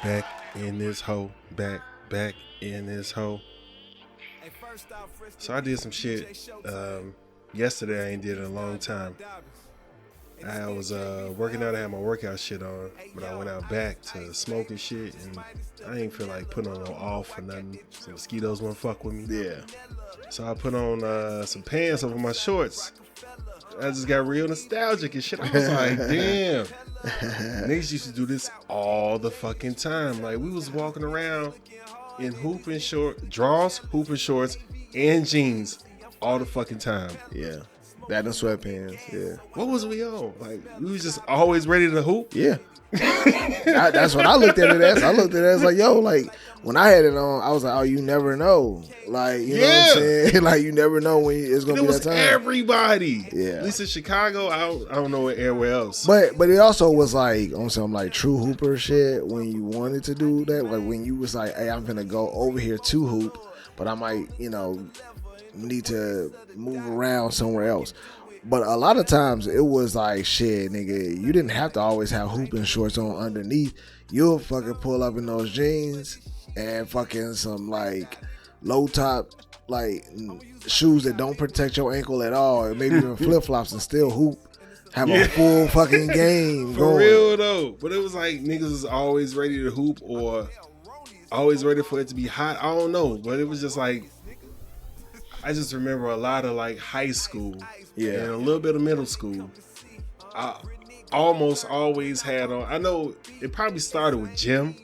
Back in this hoe. Back in this hoe. So I did some shit yesterday I ain't did in a long time. I was working out, I had my workout shit on, but I went out back to smoke and shit, and I ain't feel like putting on no off or nothing. Some mosquitoes wouldn't fuck with me. Yeah. So I put on some pants over my shorts. I just got real nostalgic and shit. I was like, damn. Niggas used to do this all the fucking time. Like, we was walking around in hooping shorts, and jeans all the fucking time. Yeah. That and sweatpants. Yeah. What was we on? Like, we was just always ready to hoop? Yeah. That's what I looked at it as. I looked at it as like, yo, like, when I had it on, I was like, oh, you never know. Like, you know what I'm saying? Like, you never know when it's going to be that time. Everybody. Yeah. At least in Chicago, I don't know anywhere else. But it also was like, on some like true hooper shit, when you wanted to do that, like when you was like, hey, I'm going to go over here to hoop, but I might, need to move around somewhere else. But a lot of times it was like, shit, nigga, you didn't have to always have hooping shorts on underneath. You'll fucking pull up in those jeans and fucking some like low top like shoes that don't protect your ankle at all, and maybe even flip flops, and still hoop. Have a full fucking game. For real though. But it was like niggas was always ready to hoop or always ready for it to be hot. I don't know, but it was just like, I just remember a lot of like high school and a little bit of middle school. I almost always had on. I know it probably started with gym.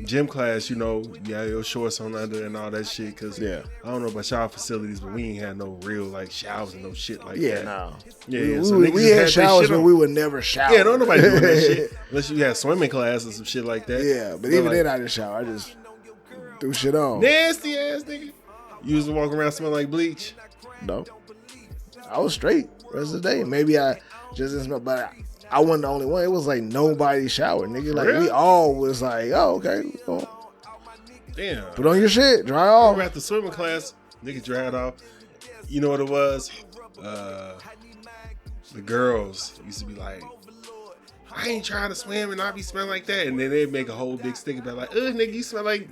Gym class, your shorts on under and all that shit. Cause I don't know about y'all facilities, but we ain't had no real like showers and no shit like that. Yeah, no. Yeah. We had showers, but we would never shower. Yeah, don't nobody doing that shit unless you had swimming class or some shit like that. Yeah, but even then I didn't shower. I just threw shit on. Nasty ass nigga. You used to walk around smelling like bleach? No. I was straight the rest of the day. Maybe I just didn't smell, but I wasn't the only one. It was like nobody showered, nigga. Like, we all was like, oh, okay. Damn. Put on your shit. Dry off. We're at the swimming class. Nigga dried off. You know what it was? The girls used to be like, I ain't trying to swim and I be smelling like that. And then they'd make a whole big stick about like, nigga, you smell like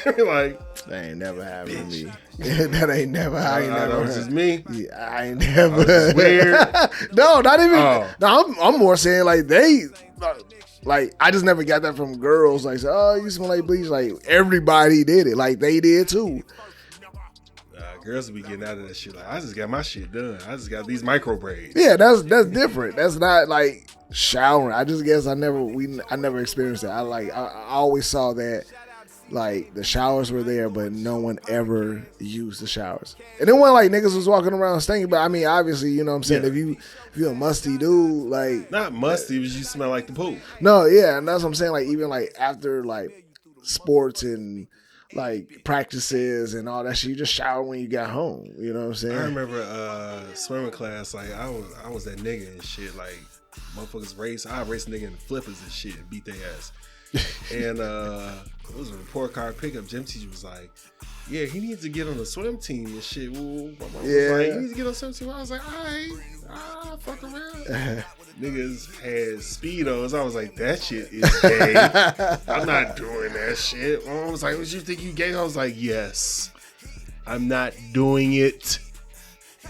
like, that ain't never happened to me. That ain't never happened. That was just me. Yeah, I ain't never. Weird. No, not even. No, I'm more saying like like I just never got that from girls. Like, oh, you smell like bleach. Like, everybody did it. Like, they did too. Girls will be getting out of that shit. Like, I just got my shit done. I just got these micro braids. Yeah, that's different. That's not like showering. I just guess I never experienced that. I always saw that like the showers were there, but no one ever used the showers. And then when like niggas was walking around stinking, but I mean, obviously, you know what I'm saying, if you're a musty dude, like, not musty, but you smell like the pool. No, yeah, and that's what I'm saying. Like, even like after like sports and like practices and all that shit, you just shower when you got home. You know what I'm saying? I remember swimming class. Like, I was that nigga and shit. Like, motherfuckers race. I race a nigga in the flippers and shit and beat their ass. And it was a report card pickup. Gym teacher was like, yeah, he needs to get on the swim team and shit. My mom was like, he needs to get on the swim team. I was like, all right, I'll fuck around. Niggas had Speedos. I was like, that shit is gay. I'm not doing that shit. My mom was like, what you think you gay? I was like, yes, I'm not doing it.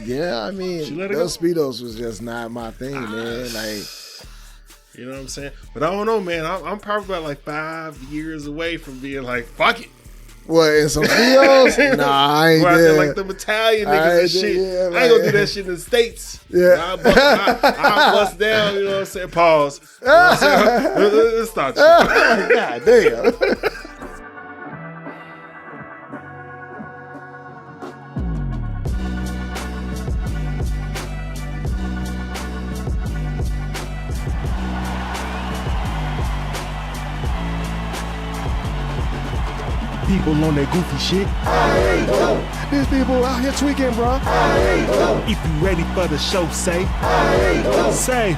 Yeah, I mean, those Speedos was just not my thing, man. Like, you know what I'm saying? But I don't know, man. I'm probably about like 5 years away from being like, fuck it. What, in some Speedos? Nah, I ain't there. Like them Italian niggas and shit. Yeah, I ain't gonna do that shit in the States. Yeah. I'll bust down, you know what I'm saying? Pause. You know what I'm saying? Let's start shit. God damn. People on that goofy shit. These people out here tweaking, bro. If you ready for the show, say. Say.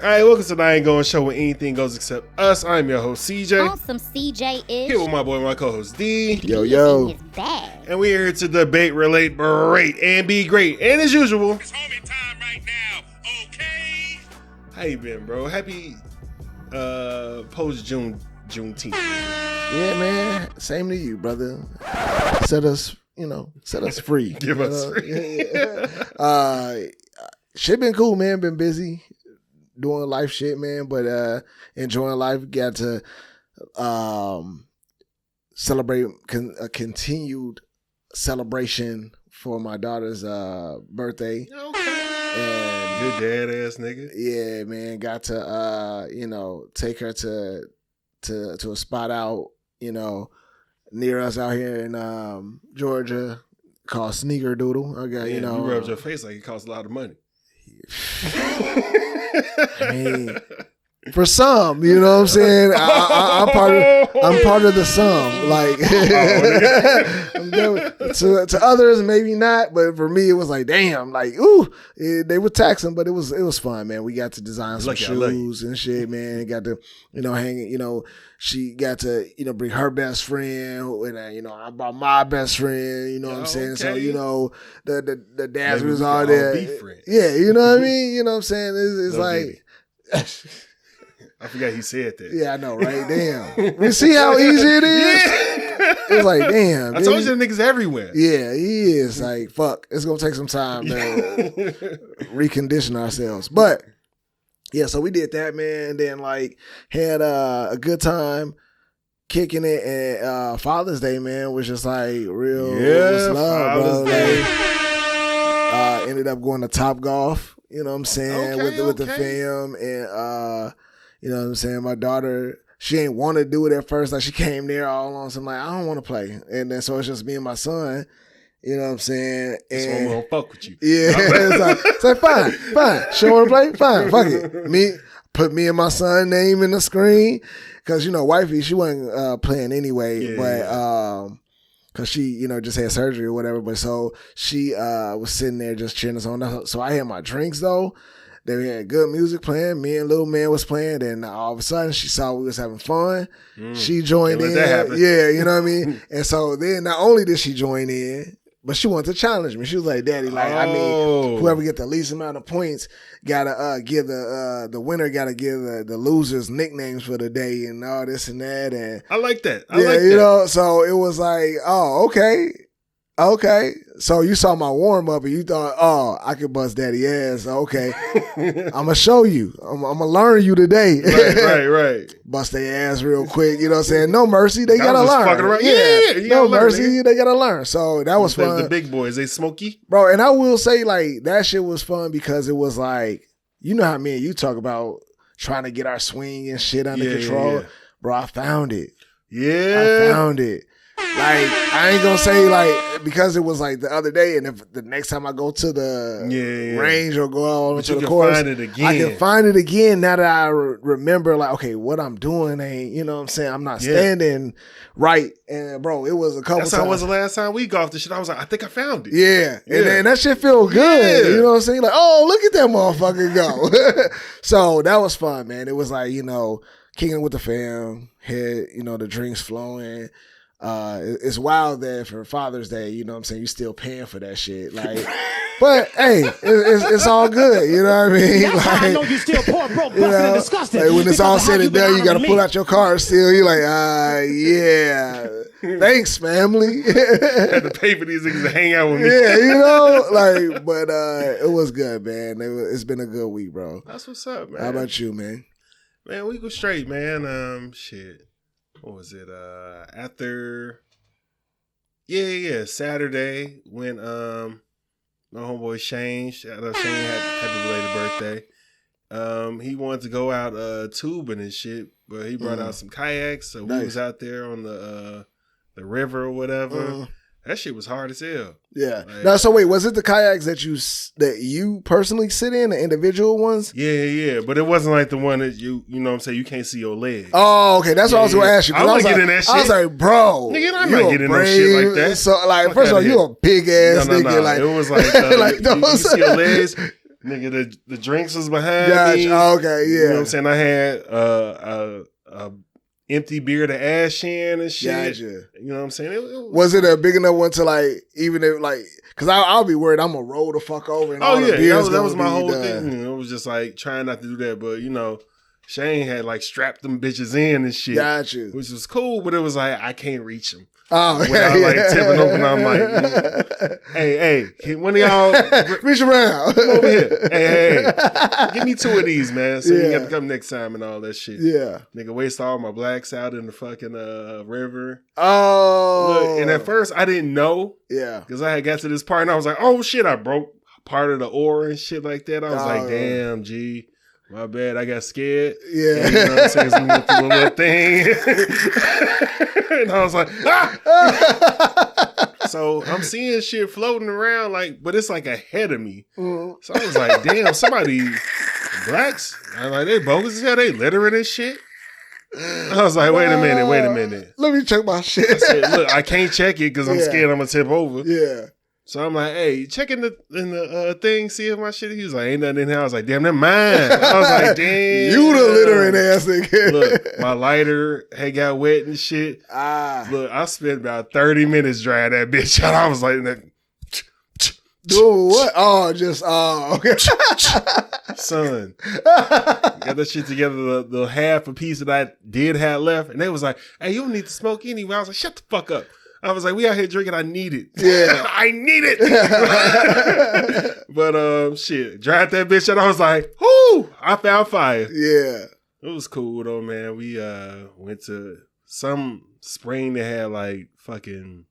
All right, welcome to the I Ain't Going Show where anything goes except us. I'm your host, CJ. Awesome CJ-ish. Here with my boy, my co-host, D. Yo, yo. His bag. And we're here to debate, relate, berate, and be great. And as usual, It's homie time right now, okay? how you been, bro? Happy Juneteenth. Yeah, man. Same to you, brother. Set us free. Give us free. Yeah. Shit been cool, man. Been busy doing life shit, man. But enjoying life. Got to celebrate a continued celebration for my daughter's birthday. Okay. And Good dad ass nigga. yeah, man, got to take her to a spot out, near us out here in Georgia called Sneaker Doodle. I got, You rubbed your face like it costs a lot of money. I mean, for some, you know what I'm saying? I'm part of the sum. Like to others, maybe not, but for me, it was like, damn, like, ooh, they were taxing, but it was fun, man. We got to design some shoes and shit, man. Got to, hang, she got to, bring her best friend, and I brought my best friend, you know what I'm saying? Okay. So, the dads Maybe was we all can all there. be friends. Yeah, you know what I mean? You know what I'm saying? It's No like, I forgot he said that. yeah, I know, right? Damn. We see how easy it is? Yeah. It's like, damn. I told you the niggas everywhere. Yeah, he is. Like, fuck. It's going to take some time to recondition ourselves. But, yeah, so we did that, man. And then, had a good time kicking it. And Father's Day, man, was just real what's love, Father's bro. Day. Ended up going to Top Golf, you know what I'm saying, with the fam. And, you know what I'm saying? My daughter, she ain't want to do it at first. Like, she came there all on some I don't want to play. And then so it's just me and my son. You know what I'm saying? This one won't fuck with you. Yeah. it's like fine. She want to play? Fine. Fuck it. Put me and my son name in the screen. Because, wifey, she wasn't playing anyway. Yeah, but, because she, just had surgery or whatever. But so she was sitting there just cheering us on. So I had my drinks, though. They had good music playing. Me and little man was playing. Then all of a sudden, she saw we was having fun. She joined in. That happen. Yeah, you know what I mean? And so then not only did she join in, but she wanted to challenge me. She was like, Daddy, whoever get the least amount of points gotta give the winner gotta give the losers nicknames for the day and all this and that. And I like that. so it was like, oh, okay. So you saw my warm up and you thought, oh, I could bust daddy ass. Okay. I'm going to show you. I'm going to learn you today. Right. Bust their ass real quick. You know what I'm saying? No mercy. They got to was just learn. fucking around. Yeah, no mercy. They got to learn. So that was fun. The big boys, they smoky. Bro, and I will say that shit was fun because it was you know how me and you talk about trying to get our swing and shit under control. Yeah. Bro, I found it. Yeah. I found it. I ain't gonna say because it was the other day, and if the next time I go to the range or go out to the course, find it again. I can find it again now that I remember okay, what I'm doing ain't, you know what I'm saying? I'm not standing right. And bro, it was a couple That's times. how it was the last time we golfed this shit. I was like, I think I found it. Yeah. And then that shit feel good. Yeah. You know what I'm saying? Oh, look at that motherfucker go. So that was fun, man. It was kicking with the fam, had, the drinks flowing. It's wild that for Father's Day, you know what I'm saying, you still paying for that shit. But hey, it's all good, you know what I mean? That's how I know you still poor, broke, busted, and disgusted. When it's all said and done, you gotta pull out your card still. You're yeah. Thanks, family. Had to pay for these niggas to hang out with me. Yeah, but it was good, man. It's been a good week, bro. That's what's up, man. How about you, man? Man, we go straight, man. Shit. What was it? After Saturday when my homeboy Shane, shout out Shane, happy belated birthday. He wanted to go out tubing and shit, but he brought out some kayaks, so we was out there on the river or whatever. That shit was hard as hell. Yeah. Now, so wait, was it the kayaks that you personally sit in, the individual ones? Yeah. But it wasn't like the one that you know what I'm saying, you can't see your legs. Oh, okay. That's what I was going to ask you. I was getting that shit. I was like, bro. Nigga, I'm not getting no shit like that. So, first of all, you a big ass nigga. No. It was like, you see your legs. Nigga, the drinks was behind me. Gotcha. Oh, okay, yeah. You know what I'm saying? I had a empty beer to ash in and shit. Gotcha. You know what I'm saying? Was it a big enough one to like, even if like, because I'll be worried I'm gonna roll the fuck over and all the beers that was my gonna be whole done. thing. You know, it was just like trying not to do that, but you know, Shane had like strapped them bitches in and shit, Gotcha. which was cool. But it was like I can't reach them. Oh, Without like tipping over, and I'm like, hey, one of y'all reach around. come over here. Hey, give me 2 of these, man. So you got to come next time and all that shit. Yeah. Nigga, waste all my blacks out in the fucking river. Oh. Look, and at first I didn't know. Yeah. Because I had got to this part and I was like, oh shit, I broke part of the oar and shit like that. I was like, damn, G. My bad, I got scared. Yeah. And, you know what I'm saying? So we went through a little thing. And I was like, ah! So I'm seeing shit floating around, like, but it's like ahead of me. Mhm. So I was like, damn, somebody, blacks, I'm like, they bogus as hell, they littering and shit. I was like, wait a minute. Let me check my shit. I said, look, I can't check it because I'm scared I'm going to tip over. Yeah. So I'm like, hey, check in the thing, see if my shit. He was like, ain't nothing in here. I was like, damn, that mine. I was like, damn. You the littering ass nigga. Look, my lighter had got wet and shit. Look, I spent about 30 minutes drying that bitch out. I was like, dude, what? Okay. son, got that shit together, the half a piece that I did have left. And they was like, hey, you don't need to smoke anyway. I was like, shut the fuck up. I was like, we out here drinking. I need it. Yeah. I need it. But shit, dried that bitch out. I was like, whoo, I found fire. Yeah. It was cool though, man. We went to some spring that had like fucking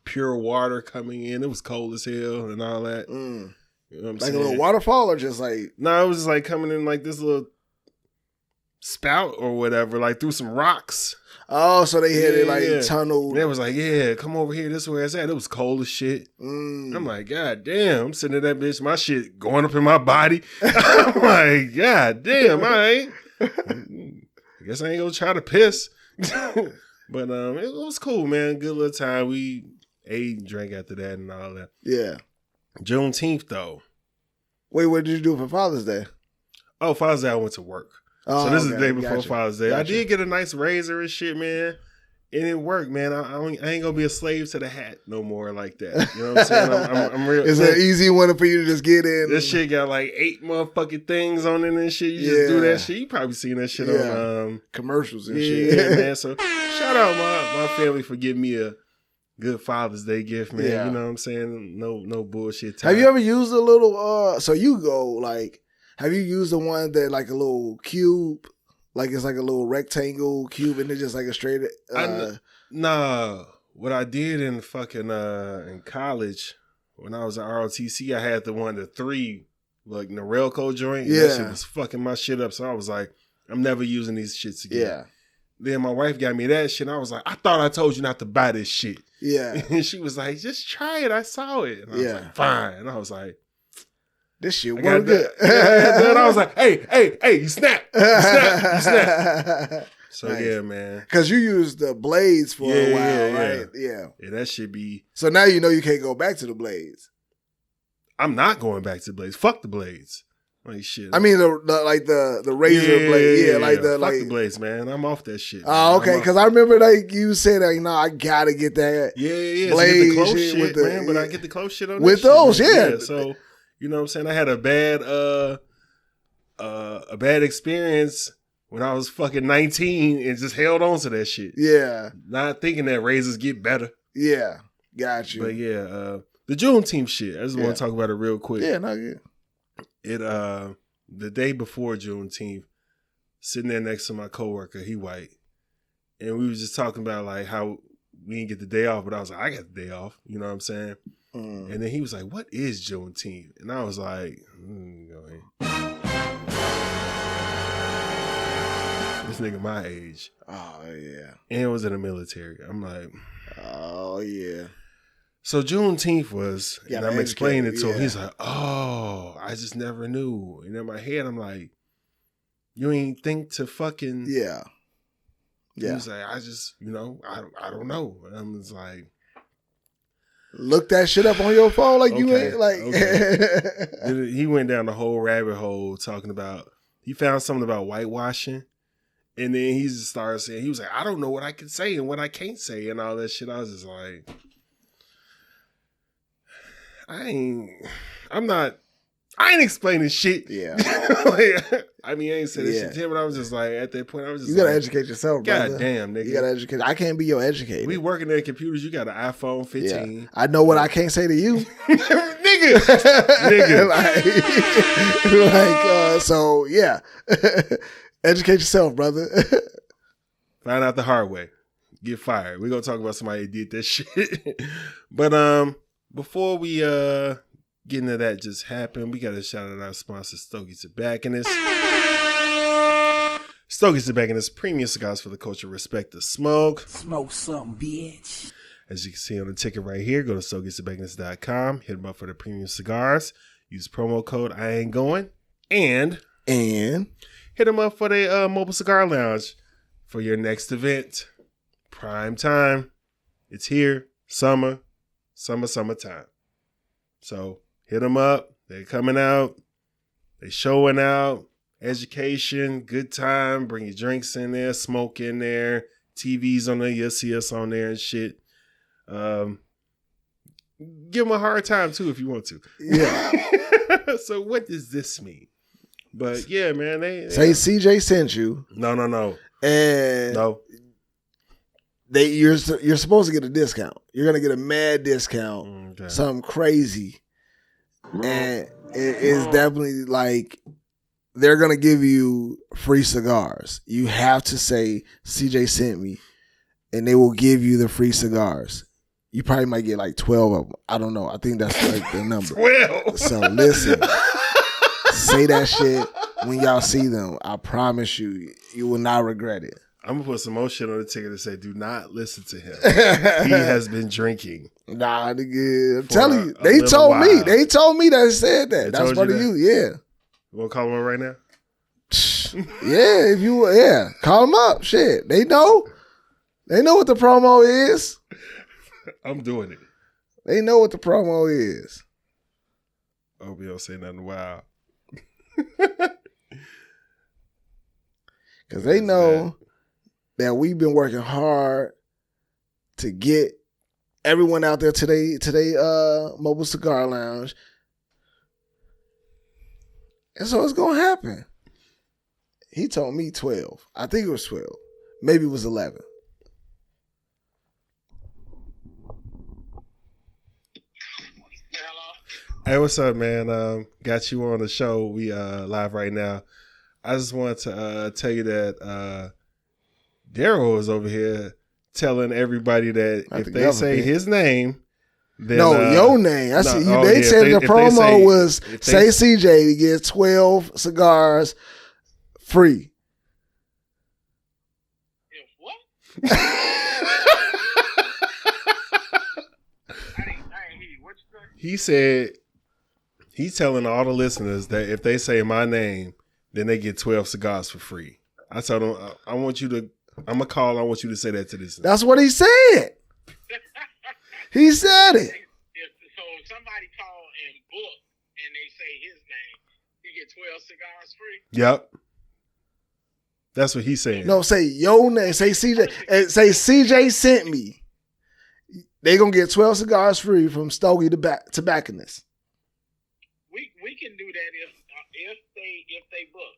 pure water coming in. It was cold as hell and all that. You know what I'm Like saying? a little waterfall or just like? No, it was just like coming in like this little spout or whatever, like through some rocks. Oh, so they had it like tunneled. And they was like, yeah, come over here. This is where it's at. It was cold as shit. I'm like, God damn. I'm sitting in that bitch. My shit going up in my body. I'm like, God damn, I guess I ain't gonna try to piss. But it was cool, man. Good little time. We ate and drank after that and all that. Yeah. Juneteenth, though. Wait, what did you do for Father's Day? Oh, Father's Day, I went to work. Oh, so this is okay. the day before Gotcha. Father's Day. I Gotcha. did get a nice razor and shit, man. And it worked, man. I ain't gonna be a slave to the hat no more like that. You know what I'm saying? I'm real. It's an easy one for you to just get in. This shit got like 8 motherfucking things on it and shit. You just do that shit. You probably seen that shit on commercials and shit. shit. Yeah, man. So shout out my family for giving me a good Father's Day gift, man. Yeah. You know what I'm saying? No bullshit time. Have you ever used a little? So you go like, have you used the one that like a little cube? Like it's like a little rectangle cube and it's just like a straight. Nah, what I did in fucking in college when I was at ROTC, I had the 3 like Norelco joint. Yeah, that shit was fucking my shit up. So I was like, I'm never using these shits again. Yeah. Then my wife got me that shit. And I was like, I thought I told you not to buy this shit. Yeah. And she was like, just try it. I saw it. And I was like, fine. And I was like, this shit I worked good. Then I was like, hey, you snap. You snap. So nice. yeah, man. Because you used the blades for a while, right? Yeah, that should be. So now you know you can't go back to the blades. I'm not going back to the blades. Fuck the blades. Like shit. I mean the razor blade. Yeah, like the fuck the blades, man. I'm off that shit. Oh, okay. Because I remember like you said like, no, I gotta get that. Yeah. Blade so get the close shit shit, with the, man. But I get the close shit on with that those, shit, yeah. So you know what I'm saying? I had a bad experience when I was fucking 19 and just held on to that shit. Yeah. Not thinking that razors get better. Yeah. Got you. But yeah, the Juneteenth shit. I just want to talk about it real quick. Yeah, no good. It the day before Juneteenth, sitting there next to my coworker, he white, and we was just talking about like how we didn't get the day off, but I was like, I got the day off. You know what I'm saying? And then he was like, what is Juneteenth? And I was like, go ahead. This nigga my age. Oh, yeah. And was in the military. I'm like, oh, yeah. So Juneteenth was, and I'm explaining it to him. yeah. He's like, oh, I just never knew. And in my head, I'm like, you ain't think to fucking. Yeah. He was like, I just, I don't know. And I'm just like, look that shit up on your phone like you Okay, ain't like. okay. He went down the whole rabbit hole talking about, he found something about whitewashing. And then he just started saying, he was like, I don't know what I can say and what I can't say and all that shit. I was just like, I ain't explaining shit. Yeah. Like, I mean, I ain't said that Yeah. shit to him, but I was just like, at that point, I was just You gotta like, educate yourself, brother. God damn, nigga. You gotta educate. I can't be your educator. We working at computers. You got an iPhone 15. Yeah. I know what I can't say to you. Nigga. Nigga. So yeah. Educate yourself, brother. Find out the hard way. Get fired. We're gonna talk about somebody that did that shit. But before we get into that just happened, we gotta shout out our sponsor, Stogie Tobacconist. Stogie Tobacconist, premium cigars for the culture. Respect the smoke. Smoke something, bitch. As you can see on the ticket right here, go to StogieTobacconist.com. Hit them up for the premium cigars. Use promo code I ain't going. And hit them up for the mobile cigar lounge for your next event. Prime time. It's here. Summertime. So hit them up. They're coming out. They showing out. Education. Good time. Bring your drinks in there. Smoke in there. TVs on there. You'll see us on there and shit. Give them a hard time too if you want to. Yeah. So what does this mean? But yeah, man, they Say CJ sent you. No. And No. you're supposed to get a discount. You're gonna get a mad discount, Okay. something crazy, and it's definitely like they're gonna give you free cigars. You have to say CJ sent me, and they will give you the free cigars. You probably might get like 12 of them. I don't know. I think that's like the number. 12. So listen, say that shit when y'all see them. I promise you will not regret it. I'm gonna put some more shit on the ticket and say, do not listen to him. He has been drinking. Nah, nigga, I'm For telling you, a they little told me. while. They told me that it said that. They That's told part you of that? you, yeah. You wanna call him up right now? Yeah, if you, yeah, call them up. Shit, they know. They know what the promo is. I'm doing it. They know what the promo is. I hope you don't say nothing wild. Because they know that we've been working hard to get everyone out there today, Mobile Cigar Lounge. And so it's going to happen. He told me 12. I think it was 12. Maybe it was 11. Hey, what's up, man? Got you on the show. We live right now. I just wanted to tell you that Daryl is over here telling everybody that Not if the they say government. his name, then No, your name. I see. no, They yeah, said the if they promo say- was if say they- CJ to get 12 cigars free. He said he's telling all the listeners that if they say my name, then they get 12 cigars for free. I told him, I want you to, I'm going to call, I want you to say that to this. That's what he said. He said it. So if somebody call and book and they say his name, you get 12 cigars free. Yep. That's what he's saying. No, say your name. Say CJ. Say CJ sent me. They gonna get 12 cigars free from Stogie Tobacconist. We can do that if they book.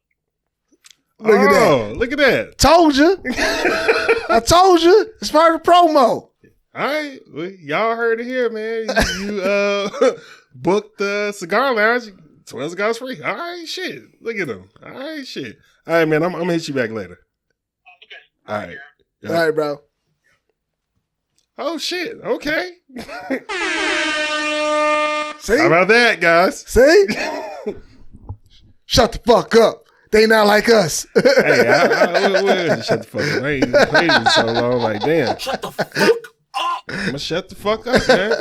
Look at that. Look at that. Told you. I told you. It's part of the promo. All right. Well, y'all heard it here, man. You booked the cigar lounge, 12 cigars free. All right, shit. Look at them. All right, shit. All right, man. I'm going to hit you back later. Okay. All right. Yeah. All right, bro. Oh, shit. Okay. See? How about that, guys? See? Shut the fuck up. They not like us. Hey, shut the fuck up. I ain't even played it so long. Like, damn. Shut the fuck up. I'm going to shut the fuck up, man.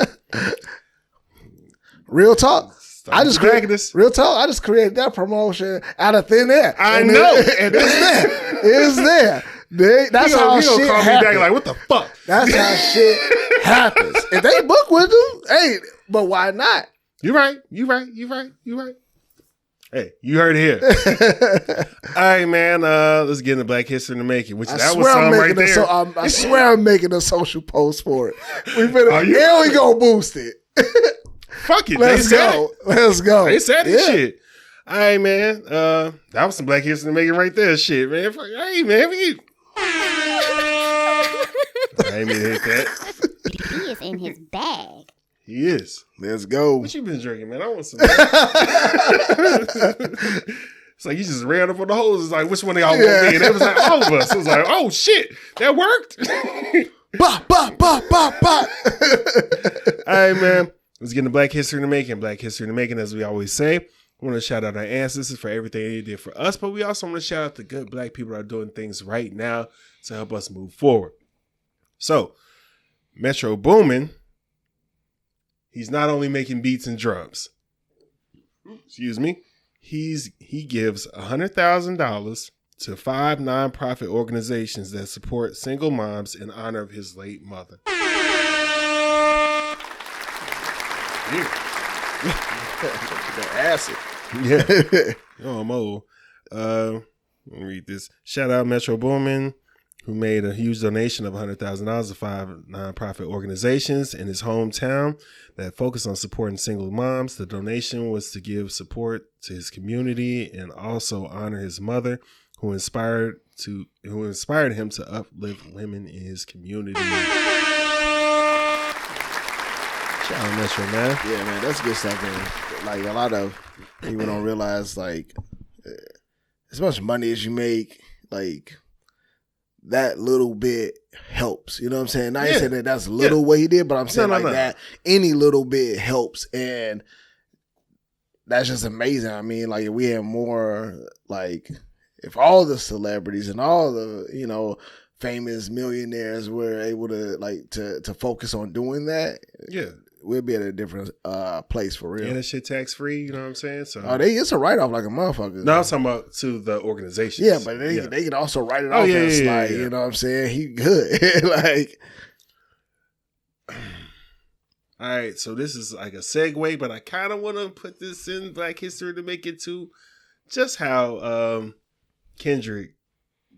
Real talk. I just created created this. Real talk. I just created that promotion out of thin air. I And know. and it's there. It's there. That's how he gonna shit call me back happens. like, what the fuck? That's how shit happens. If they book with them, hey, but why not? You right. Hey, you heard it here. All right, man. Let's get into Black History in the Making, which that was something right there. I swear I'm making a social post for it. We Are you? and we gonna boost it. Fuck it. Let's go. Let's go. They said this shit. All right, man. That was some Black History in the Making right there. Shit, man. Hey, man. I ain't mean to hit that. He is in his bag. He is. Let's go. What you been drinking, man? I want some. It's like you just ran up on the hose. It's like, which one of y'all want me? And it was like all of us. It was like, oh shit, that worked. Bah, bah, bah, bah, bah. All right, man. Let's get into Black History in the Making. Black History in the Making, as we always say. We want to shout out our ancestors for everything they did for us, but we also want to shout out the good Black people that are doing things right now to help us move forward. So, Metro Boomin, he's not only making beats and drums. Excuse me. He gives $100,000 to 5 nonprofit organizations that support single moms in honor of his late mother. Yeah. Acid. Yeah. Oh, I'm old. Let me read this. Shout out Metro Boomin, who made a huge donation of $100,000 to 5 nonprofit organizations in his hometown that focus on supporting single moms. The donation was to give support to his community and also honor his mother, who inspired him to uplift women in his community. Shout out Metro, man. Yeah, man, that's good stuff, man. Like, a lot of people don't realize, like, as much money as you make, like, that little bit helps. You know what I'm saying? I ain't saying that that's little what he did, but I'm saying that any little bit helps. And that's just amazing. I mean, like, if we had more, like, if all the celebrities and all the, you know, famous millionaires were able to, like, to focus on doing that, we'll be at a different place for real. And that shit tax free, you know what I'm saying? So it's a write off like a motherfucker. No, I'm talking about to the organizations. Yeah, but they can also write it off as you know what I'm saying? He good. Like, all right, so this is like a segue, but I kind of want to put this in Black History to make it to just how Kendrick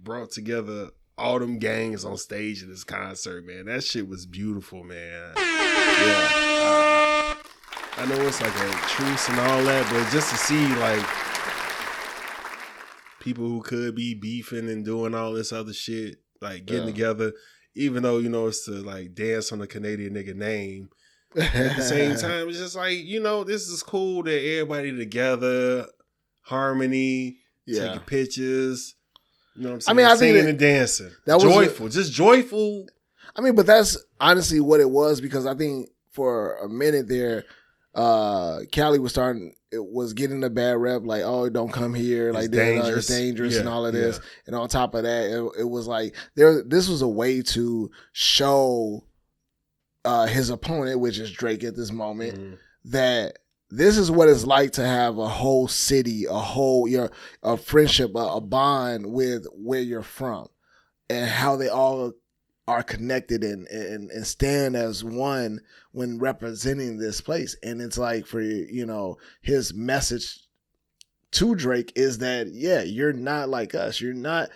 brought together all them gangs on stage at this concert, man. That shit was beautiful, man. Yeah. I know it's like a truce and all that, but just to see like people who could be beefing and doing all this other shit, like getting together, even though, you know, it's to like dance on a Canadian nigga name. At the same time, it's just like, you know, this is cool that everybody together, harmony, taking pictures. You know what I'm saying? I mean, I think singing and dancing. That was joyful. Just joyful. I mean, but that's honestly what it was, because I think for a minute there, Cali was getting a bad rep, like, oh, don't come here, like, it's dangerous and all of this. And on top of that, it was like this was a way to show his opponent, which is Drake at this moment, that this is what it's like to have a whole city, a friendship, a bond with where you're from, and how they all are connected and stand as one when representing this place. And it's like, for, you know, his message to Drake is that, you're not like us. You don't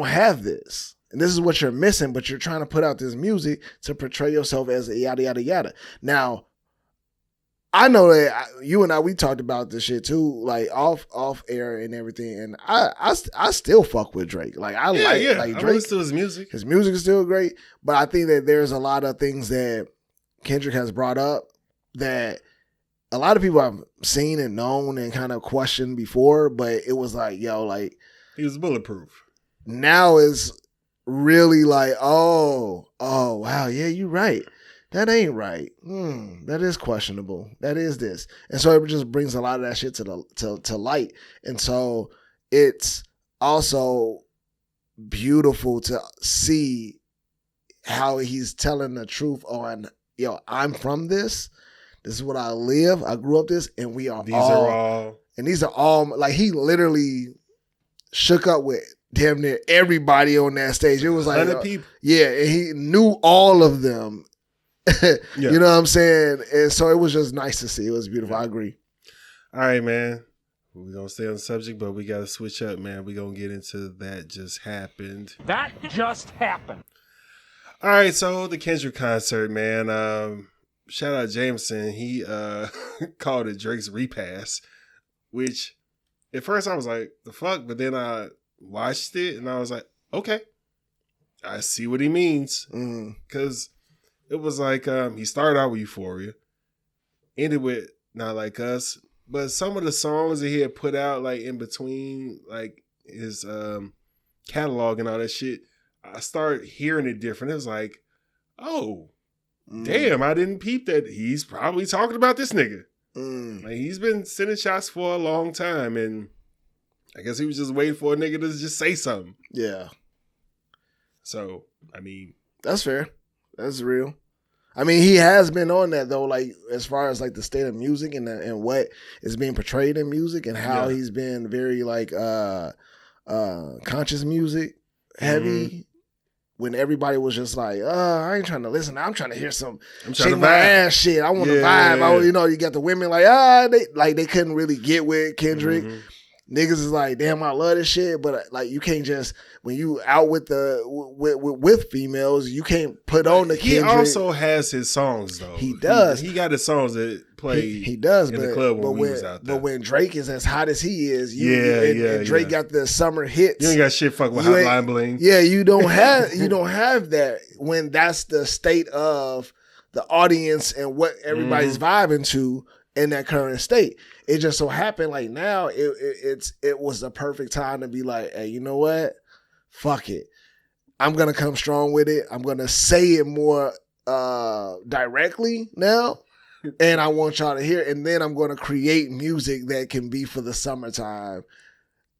have this. And this is what you're missing, but you're trying to put out this music to portray yourself as a yada, yada, yada. Now, I know that you and I, we talked about this shit too, like off air and everything. And I still fuck with Drake. Like, I like Drake. I listen to his music. His music is still great. But I think that there's a lot of things that Kendrick has brought up that a lot of people have seen and known and kind of questioned before. But it was like, yo, like, he was bulletproof. Now is really like, oh, wow, yeah, you're right. That ain't right. That is questionable. That is this. And so it just brings a lot of that shit to light. And so it's also beautiful to see how he's telling the truth on, yo, I'm from this. This is what I live. I grew up this, and these are all, like, he literally shook up with damn near everybody on that stage. It was like 100 people. Yeah, and he knew all of them. You know what I'm saying? And so it was just nice to see. It was beautiful. I agree. All right, man. We're going to stay on the subject, but we got to switch up, man. We're going to get into That Just Happened. That just happened. All right, so the Kendrick concert, man. Shout out Jameson. He called it Drake's repass, which at first I was like, the fuck? But then I watched it and I was like, okay, I see what he means. Because it was like he started out with Euphoria, ended with Not Like Us. But some of the songs that he had put out, like in between, like his catalog and all that shit, I started hearing it different. It was like, oh, damn, I didn't peep that he's probably talking about this nigga. Like he's been sending shots for a long time, and I guess he was just waiting for a nigga to just say something. Yeah. So, I mean, that's fair. That's real. I mean, he has been on that though, like as far as like the state of music and what is being portrayed in music and how he's been very like conscious music heavy. When everybody was just like, I ain't trying to listen. I'm trying to hear some shake my ass shit. I want to vibe. You got the women like, they couldn't really get with Kendrick. Niggas is like, damn, I love this shit, but like you can't just when you out with the with females, you can't put on the Kendrick. He also has his songs though. He does. He got his songs that play. He does, in the club when we was out there. But when Drake is as hot as he is, and Drake got the summer hits. You ain't got shit fuck with Hotline Bling. Yeah, you don't have that when that's the state of the audience and what everybody's vibing to in that current state. It just so happened like now it was the perfect time to be like, hey, you know what? Fuck it. I'm gonna come strong with it. I'm gonna say it more directly now. And I want y'all to hear it. And then I'm gonna create music that can be for the summertime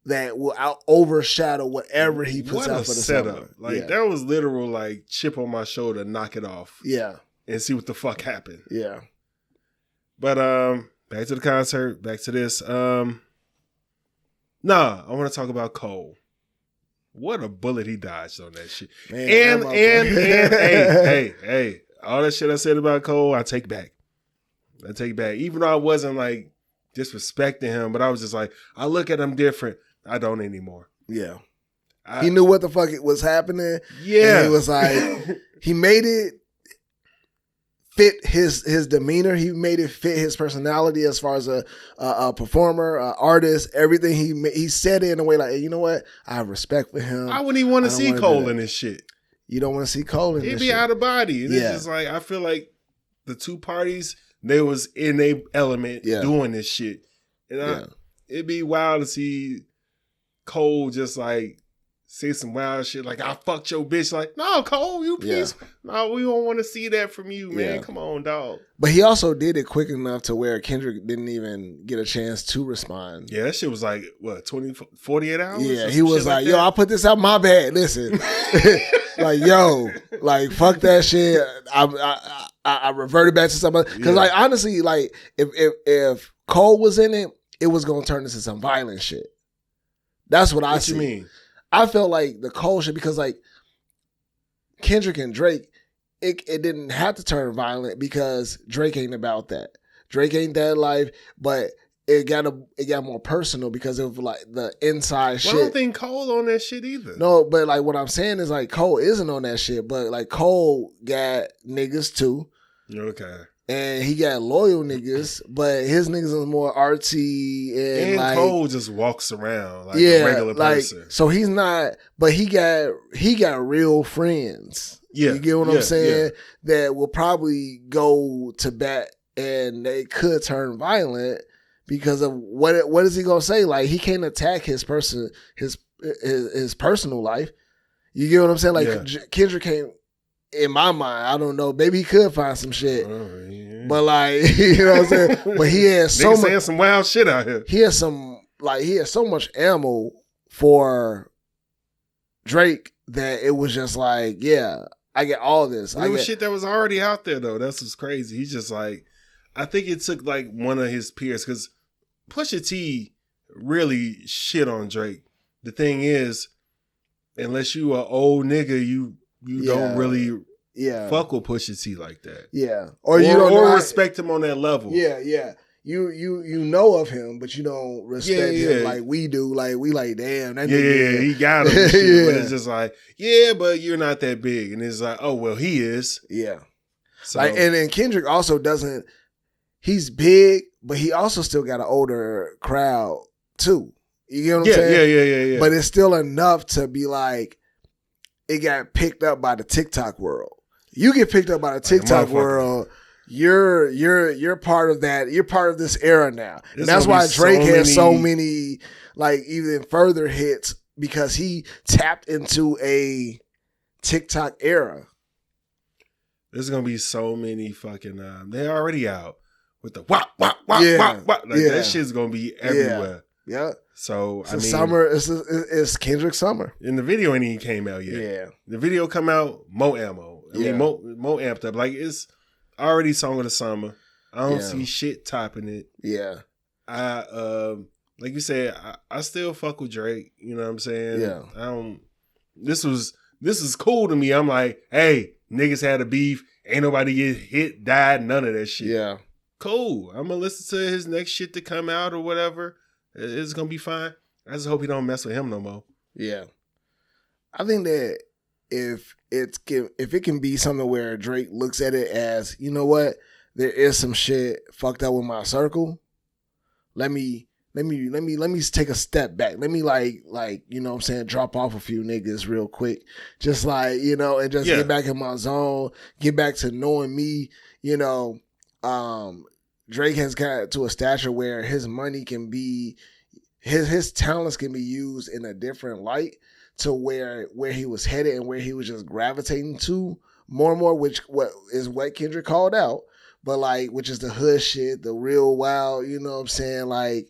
that will overshadow whatever he puts out for the setup. summer. Like that was literal like chip on my shoulder, knock it off. Yeah. And see what the fuck happened. Yeah. But back to the concert, back to this. I want to talk about Cole. What a bullet he dodged on that shit. Man, and hey, all that shit I said about Cole, I take back. Even though I wasn't like disrespecting him, but I was just like, I look at him different. I don't anymore. Yeah. He knew what the fuck was happening. Yeah. And he was like, he made it fit his demeanor. He made it fit his personality as far as a performer, artist, everything. He said it in a way like, hey, you know what? I have respect for him. I wouldn't even want to see Cole in this shit. You don't want to see Cole in this shit. He'd be out of body. And it's just like, I feel like the two parties, they was in a element doing this shit. And it'd be wild to see Cole just like say some wild shit like, I fucked your bitch. Like, no, Cole, you piece. No, we don't want to see that from you, man. Come on, dog. But he also did it quick enough to where Kendrick didn't even get a chance to respond. Yeah, that shit was like, what, 48 hours? Yeah, he was like, yo, I put this out my bad. Listen. Like, yo, like, fuck that shit. I reverted back to somebody. Because, like, honestly, like, if Cole was in it, it was going to turn into some violent shit. That's what I see. What you mean? I felt like the Cole shit, because, like, Kendrick and Drake, it didn't have to turn violent because Drake ain't about that. Drake ain't that life, but it got more personal because of like the inside shit. I don't think Cole on that shit either. No, but like what I'm saying is like Cole isn't on that shit, but like Cole got niggas too. Okay. And he got loyal niggas, but his niggas is more artsy and like Cole just walks around like a regular person. So he's not, but he got real friends. Yeah. You get what I'm saying? Yeah. That will probably go to bat and they could turn violent because of what is he gonna say? Like he can't attack his personal life. You get what I'm saying? Like Kendrick can't. In my mind, I don't know. Maybe he could find some shit, but like you know what I'm saying. But he has so much saying some wild shit out here. He has so much ammo for Drake that it was just like, yeah, I get all this. It was shit that was already out there though. That's what's crazy. He's just like, I think it took like one of his peers because Pusha T really shit on Drake. The thing is, unless you an old nigga, you don't really fuck with Pusha T like that. Yeah. Or you don't or respect him on that level. Yeah. You know of him, but you don't respect him like we do. Like we like, damn, that nigga. Yeah, he got him. And shit, but it's just like, yeah, but you're not that big. And it's like, oh well, he is. Yeah. So, like, and then Kendrick also doesn't. He's big, but he also still got an older crowd too. You get what I'm saying? Yeah. But it's still enough to be like, it got picked up by the TikTok world. You get picked up by the TikTok world. You're part of that. You're part of this era now. And that's why Drake has so many like even further hits, because he tapped into a TikTok era. There's gonna be so many fucking. They're already out with the wop. Like that shit's gonna be everywhere. Yeah. So I mean, summer. It's Kendrick summer. And the video ain't even came out yet. Yeah. The video come out more ammo. I mean, more amped up. Like it's already song of the summer. I don't see shit topping it. Yeah. Like you said, I still fuck with Drake. You know what I'm saying? Yeah. I don't. This is cool to me. I'm like, hey, niggas had a beef. Ain't nobody get hit, died, none of that shit. Yeah. Cool. I'm gonna listen to his next shit to come out or whatever. It's gonna be fine. I just hope he don't mess with him no more. Yeah. I think that if it can be something where Drake looks at it as, you know what, there is some shit fucked up with my circle. Let me take a step back. Let me like, you know what I'm saying, drop off a few niggas real quick. Just like, you know, and just get back in my zone, get back to knowing me, you know. Drake has got to a stature where his money can be, his talents can be used in a different light to where he was headed and where he was just gravitating to more and more, what Kendrick called out, but like, which is the hood shit, the real wild, you know what I'm saying? Like,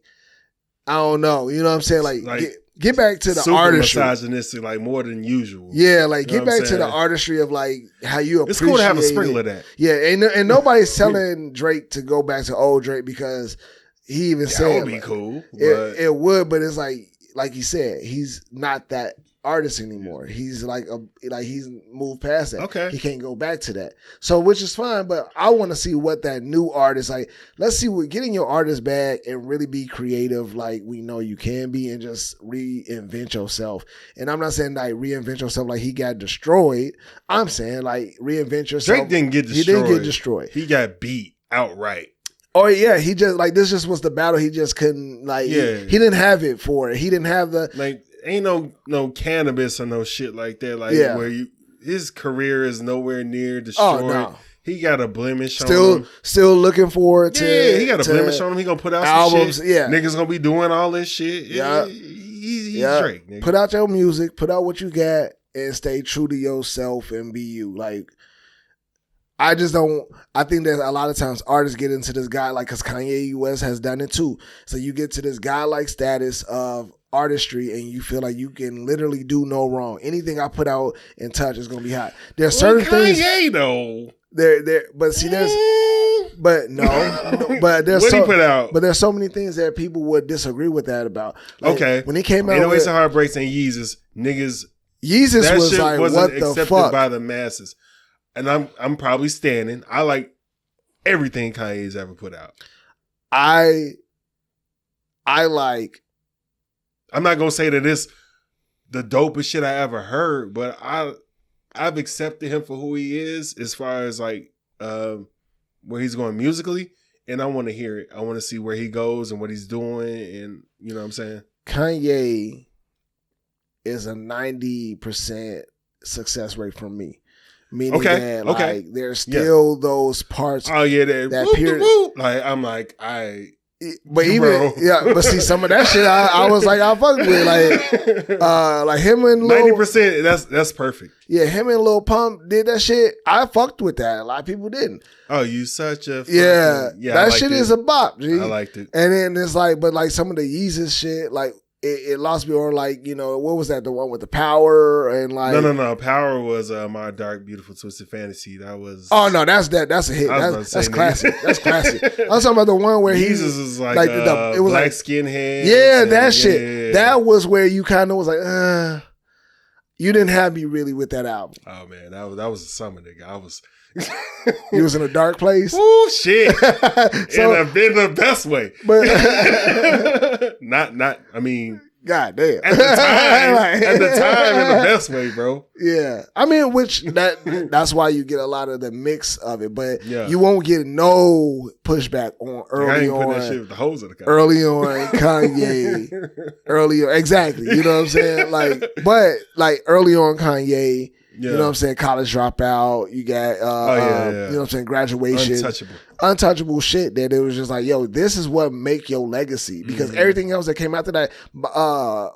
I don't know, you know what I'm saying? Like get back to the artistry. Misogynistic, like more than usual. Yeah, like get back to the artistry of like how you appreciate. It's cool to have a sprinkle of that. Yeah, and nobody's telling Drake to go back to old Drake, because he even said that would be like, cool. It would, but it's like he said, he's not that artist anymore. He's like he's moved past that. Okay, he can't go back to that. So which is fine, but I want to see what that new artist like. Let's see what getting your artist back and really be creative, like we know you can be, and just reinvent yourself. And I'm not saying like reinvent yourself like he got destroyed. I'm saying like reinvent yourself. Drake didn't get destroyed. He didn't get destroyed. He got beat outright. Oh yeah, he just like this just was the battle. He just couldn't like. Yeah. He didn't have it for it. He didn't have the like. Ain't no cannabis or no shit like that. Like where his career is nowhere near destroyed. Oh, no. He got a blemish on him. Still looking forward to. Yeah, he got a blemish on him. He gonna put out albums. Some shit. Yeah, niggas gonna be doing all this shit. Yeah, he's Drake. Nigga. Put out your music. Put out what you got, and stay true to yourself and be you. Like. I just don't. I think that a lot of times artists get into this guy like, because Kanye West has done it too. So you get to this guy like status of artistry, and you feel like you can literally do no wrong. Anything I put out and touch is gonna be hot. There's certain things. Kanye though. But see, there's. But but there's what he put out. But there's so many things that people would disagree with that about. Like, okay, when he came out, with Heartbreaks and Yeezus, niggas. Yeezus that was shit like, wasn't what the accepted fuck by the masses. And I'm probably standing. I like everything Kanye's ever put out. I like. I'm not gonna say that it's the dopest shit I ever heard, but I've accepted him for who he is as far as like where he's going musically, and I want to hear it. I want to see where he goes and what he's doing, and you know what I'm saying. Kanye is a 90% success rate for me. Meaning that like there's still those parts. Oh yeah, that period. Like I'm like but even but see some of that shit I was like I fucked with like him and 90%. That's perfect. Yeah, him and Lil Pump did that shit. I fucked with that. A lot of people didn't. Oh, you such a that shit is a bop. G. I liked it. And then it's like, but like some of the Yeezus shit, like. It lost me, or like, you know, what was that? The one with the power and like no. Power was My Dark Beautiful Twisted Fantasy. That was that's a hit. That's classic. That's classic. I was talking about the one where Jesus is like it was black skinhead. Yeah, that shit. Yeah. That was where you kind of was like, You didn't have me really with that album. Oh man, that was a summer, nigga. I was. You was in a dark place. Ooh, shit. So- in the best way. But not. I mean, God damn. at the time, Like- in the best way, bro. Yeah, I mean, that's why you get a lot of the mix of it, but Yeah. you won't get no pushback on Like, I early ain't putting that shit on. with the hoes in the car. Early on Kanye, early on, exactly. You know what I'm saying? Like, but like early on Kanye, Yeah. you know what I'm saying? College Dropout. You got, yeah. you know what I'm saying? Graduation. Untouchable. Untouchable shit that it was just like, yo, this is what make your legacy, because everything else that came after that,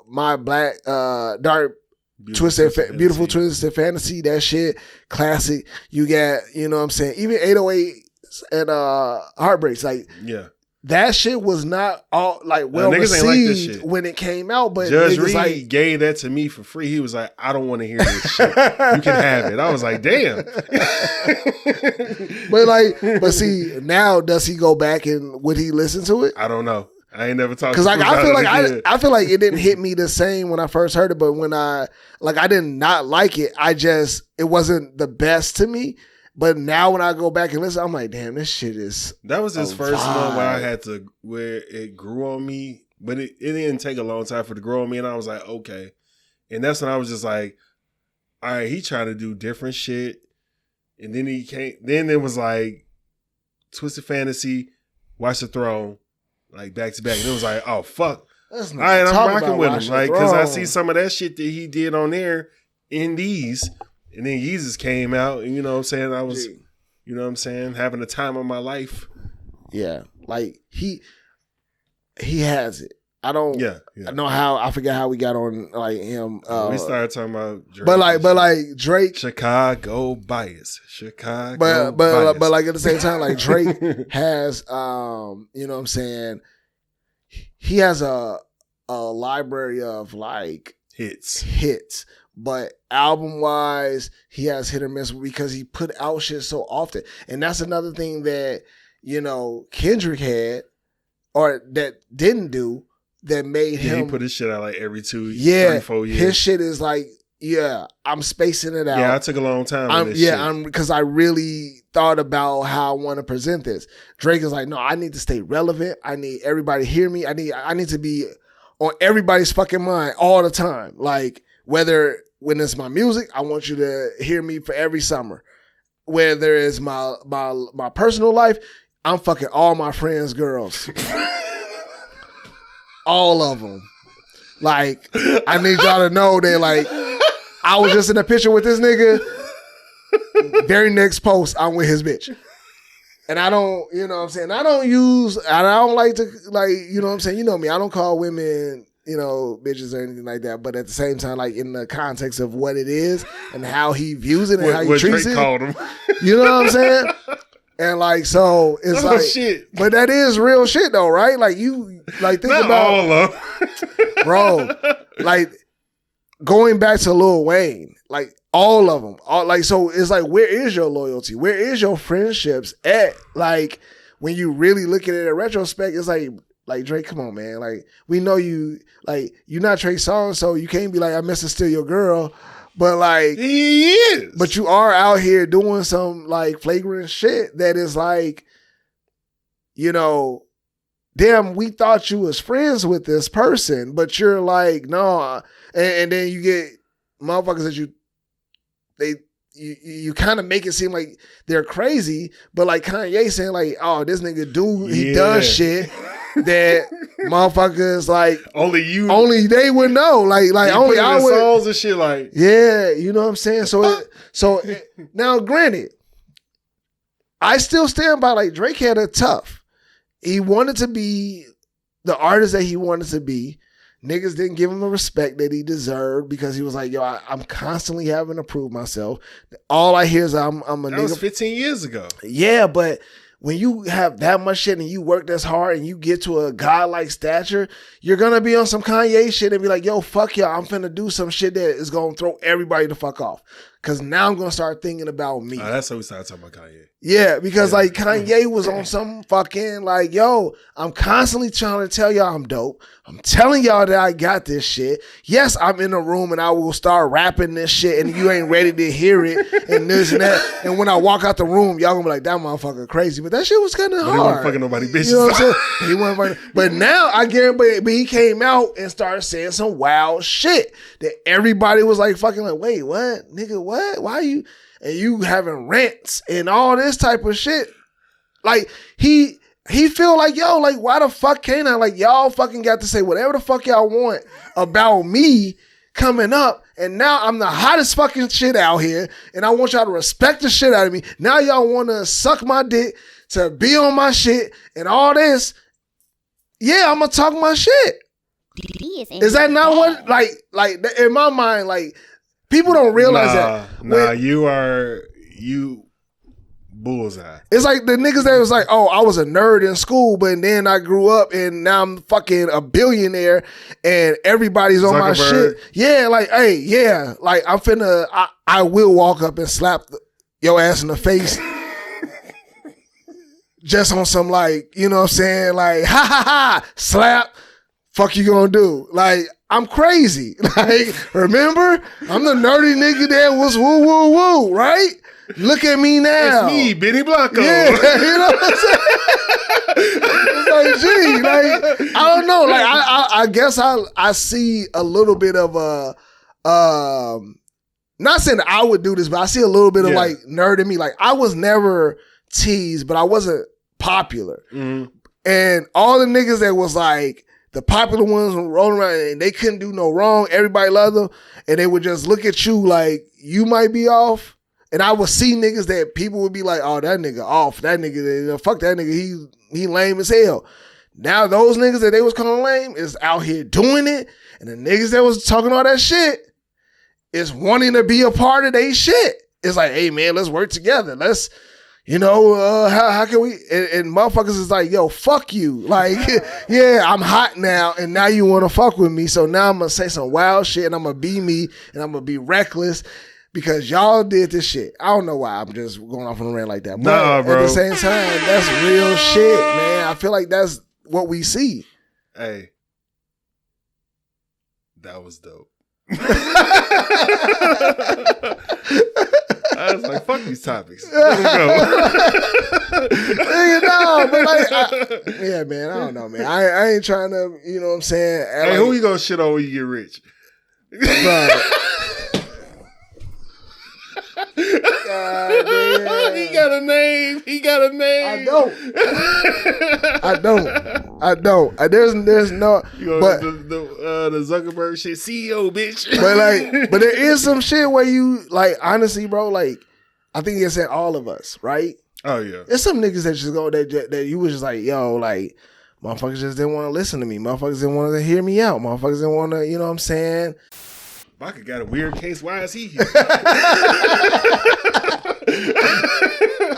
my black, dark, beautiful twisted fantasy, that shit, classic. You got, you know what I'm saying? Even 808 and Heartbreaks, like Yeah. that shit was not all like well niggas ain't like this received shit. when it came out, but Judge niggas Reed like, gave that to me for free. He was like, I don't want to hear this shit. You can have it. I was like, damn. but see, now does he go back and would he listen to it? I don't know. I ain't never talked Because to like him I about feel it like again. I feel like it didn't hit me the same when I first heard it, but when I did not like it, it wasn't the best to me. But now when I go back and listen, I'm like, damn, this shit is. That was his a first one where I vibe. had to, where it grew on me, but it didn't take a long time for it to grow on me. And I was like, okay. And that's when I was just like, all right, he trying to do different shit. And then then it was like Twisted Fantasy, Watch the Throne, like back to back. And it was like, oh, fuck. Let's All not right, I'm talk rocking about with Watch him. the Like, because I Throne. see some of that shit that he did on there in these. And then Yeezus came out, and you know what I'm saying? I was, Gee. you know what I'm saying, having the time of my life. Yeah, like he has it. I don't. Yeah. I know how. I forget how we got on like him. We started talking about Drake. but and shit. like Drake. Chicago bias. Chicago But bias. but like at the same time, like Drake has you know what I'm saying, he has a library of like hits, but album wise he has hit or miss because he put out shit so often. And that's another thing that, you know, Kendrick had or that didn't do that made Yeah, he him put his shit out like every 3, 4 years. his shit is like, yeah, I'm spacing it out. Yeah, I took a long time on this shit. Because I really thought about how I want to present this. Drake is like, no, I need to stay relevant. I need everybody to hear me. I need to be on everybody's fucking mind all the time. Like, whether when it's my music, I want you to hear me for every summer. Whether it's my personal life, I'm fucking all my friends' girls. All of them. Like, I need y'all to know that, like, I was just in a picture with this nigga. Very next post, I'm with his bitch. And I don't, you know what I'm saying? I don't like to, like, you know what I'm saying? You know me, I don't call women, you know, bitches or anything like that. But at the same time, like, in the context of what it is and how he views it and how he what treats Drake it. called him. You know what I'm saying? And like, so it's Oh, like, shit. but that is real shit though, right? Like, you, like, think Not about, all of them. bro, like, going back to Lil Wayne, like, all of them, like, so it's like, where is your loyalty? Where is your friendships at? Like, when you really look at it in retrospect, it's like Drake, come on, man. Like, we know you, like, you're not Trey Songz, so you can't be like, I miss to steal your girl. But like, He is. but you are out here doing some like flagrant shit that is like, you know, damn, we thought you was friends with this person, but you're like, no. And then you get motherfuckers that you kind of make it seem like they're crazy, but like Kanye saying like, oh, this nigga he does shit that motherfuckers like only they would know. Like only I would. songs and shit like. Yeah, you know what I'm saying? So now granted, I still stand by like Drake had it tough. He wanted to be the artist that he wanted to be. Niggas didn't give him the respect that he deserved because he was like, yo, I'm constantly having to prove myself. All I hear is I'm a That nigga. was 15 years ago. Yeah, but when you have that much shit and you work this hard and you get to a godlike stature, you're gonna be on some Kanye shit and be like, yo, fuck y'all, I'm finna do some shit that is gonna throw everybody the fuck off. Because now I'm going to start thinking about me. That's how we started talking about Kanye. Yeah, because Yeah. like Kanye was on some fucking like, yo, I'm constantly trying to tell y'all I'm dope. I'm telling y'all that I got this shit. Yes, I'm in a room and I will start rapping this shit and you ain't ready to hear it and this and that. And when I walk out the room, y'all gonna be like, that motherfucker crazy. But that shit was kind of But he wasn't hard. fucking nobody bitches. You know what I'm saying? He wasn't fucking. But now I guarantee, but he came out and started saying some wild shit that everybody was like fucking like, wait, what? Nigga, what? Why you? And you having rants and all this type of shit. Like he feel like, yo, like why the fuck can't I? Like y'all fucking got to say whatever the fuck y'all want about me coming up. And now I'm the hottest fucking shit out here. And I want y'all to respect the shit out of me. Now y'all want to suck my dick to be on my shit and all this. Yeah, I'm going to talk my shit. He is in Is that his not what, bag. like in my mind, like people don't realize that. Nah, When- you bullseye. It's like the niggas that was like, oh, I was a nerd in school, but then I grew up and now I'm fucking a billionaire and everybody's on my Zuckerberg. shit. Yeah, like, hey, yeah, like I will walk up and slap your ass in the face. Just on some like, you know what I'm saying? Like, ha ha ha, slap. Fuck you gonna do? Like, I'm crazy. Like, remember? I'm the nerdy nigga that was woo woo woo, right? Look at me now. It's me, Benny Blanco. Yeah, you know what I'm saying? It's like, gee, like, I don't know. Like, I guess I see a little bit of not saying that I would do this, but I see a little bit of Yeah. like nerd in me. Like, I was never teased, but I wasn't popular. Mhm. And all the niggas that was like the popular ones were rolling around and they couldn't do no wrong. Everybody loved them. And they would just look at you like you might be off. And I would see niggas that people would be like, oh, that nigga off. That nigga, fuck that nigga. He lame as hell. Now those niggas that they was calling lame is out here doing it. And the niggas that was talking all that shit is wanting to be a part of they shit. It's like, hey man, let's work together. Let's, you know, how can we? And motherfuckers is like, yo, fuck you. Like, yeah, I'm hot now, and now you want to fuck with me. So now I'm gonna say some wild shit, and I'm gonna be me, and I'm gonna be reckless because y'all did this shit. I don't know why I'm just going off on a rant like that. But Nah, bro. at the same time, that's real shit, man. I feel like that's what we see. Hey, that was dope. I was like, fuck these topics. Let me go. You know, but like, yeah, man, I don't know, man. I ain't trying to, you know what I'm saying? act Hey, like- who you gonna shit on when you get rich? Bro. God damn. He got a name. He got a name. I don't. There's no. You know, But the Zuckerberg shit, CEO bitch. but there is some shit where you like honestly, bro. Like I think it's in all of us, right? Oh yeah. There's some niggas that just go that you was just like, yo, like motherfuckers just didn't want to listen to me. Motherfuckers didn't want to hear me out. Motherfuckers didn't want to, you know what I'm saying? Baka got a weird case. Why is he here?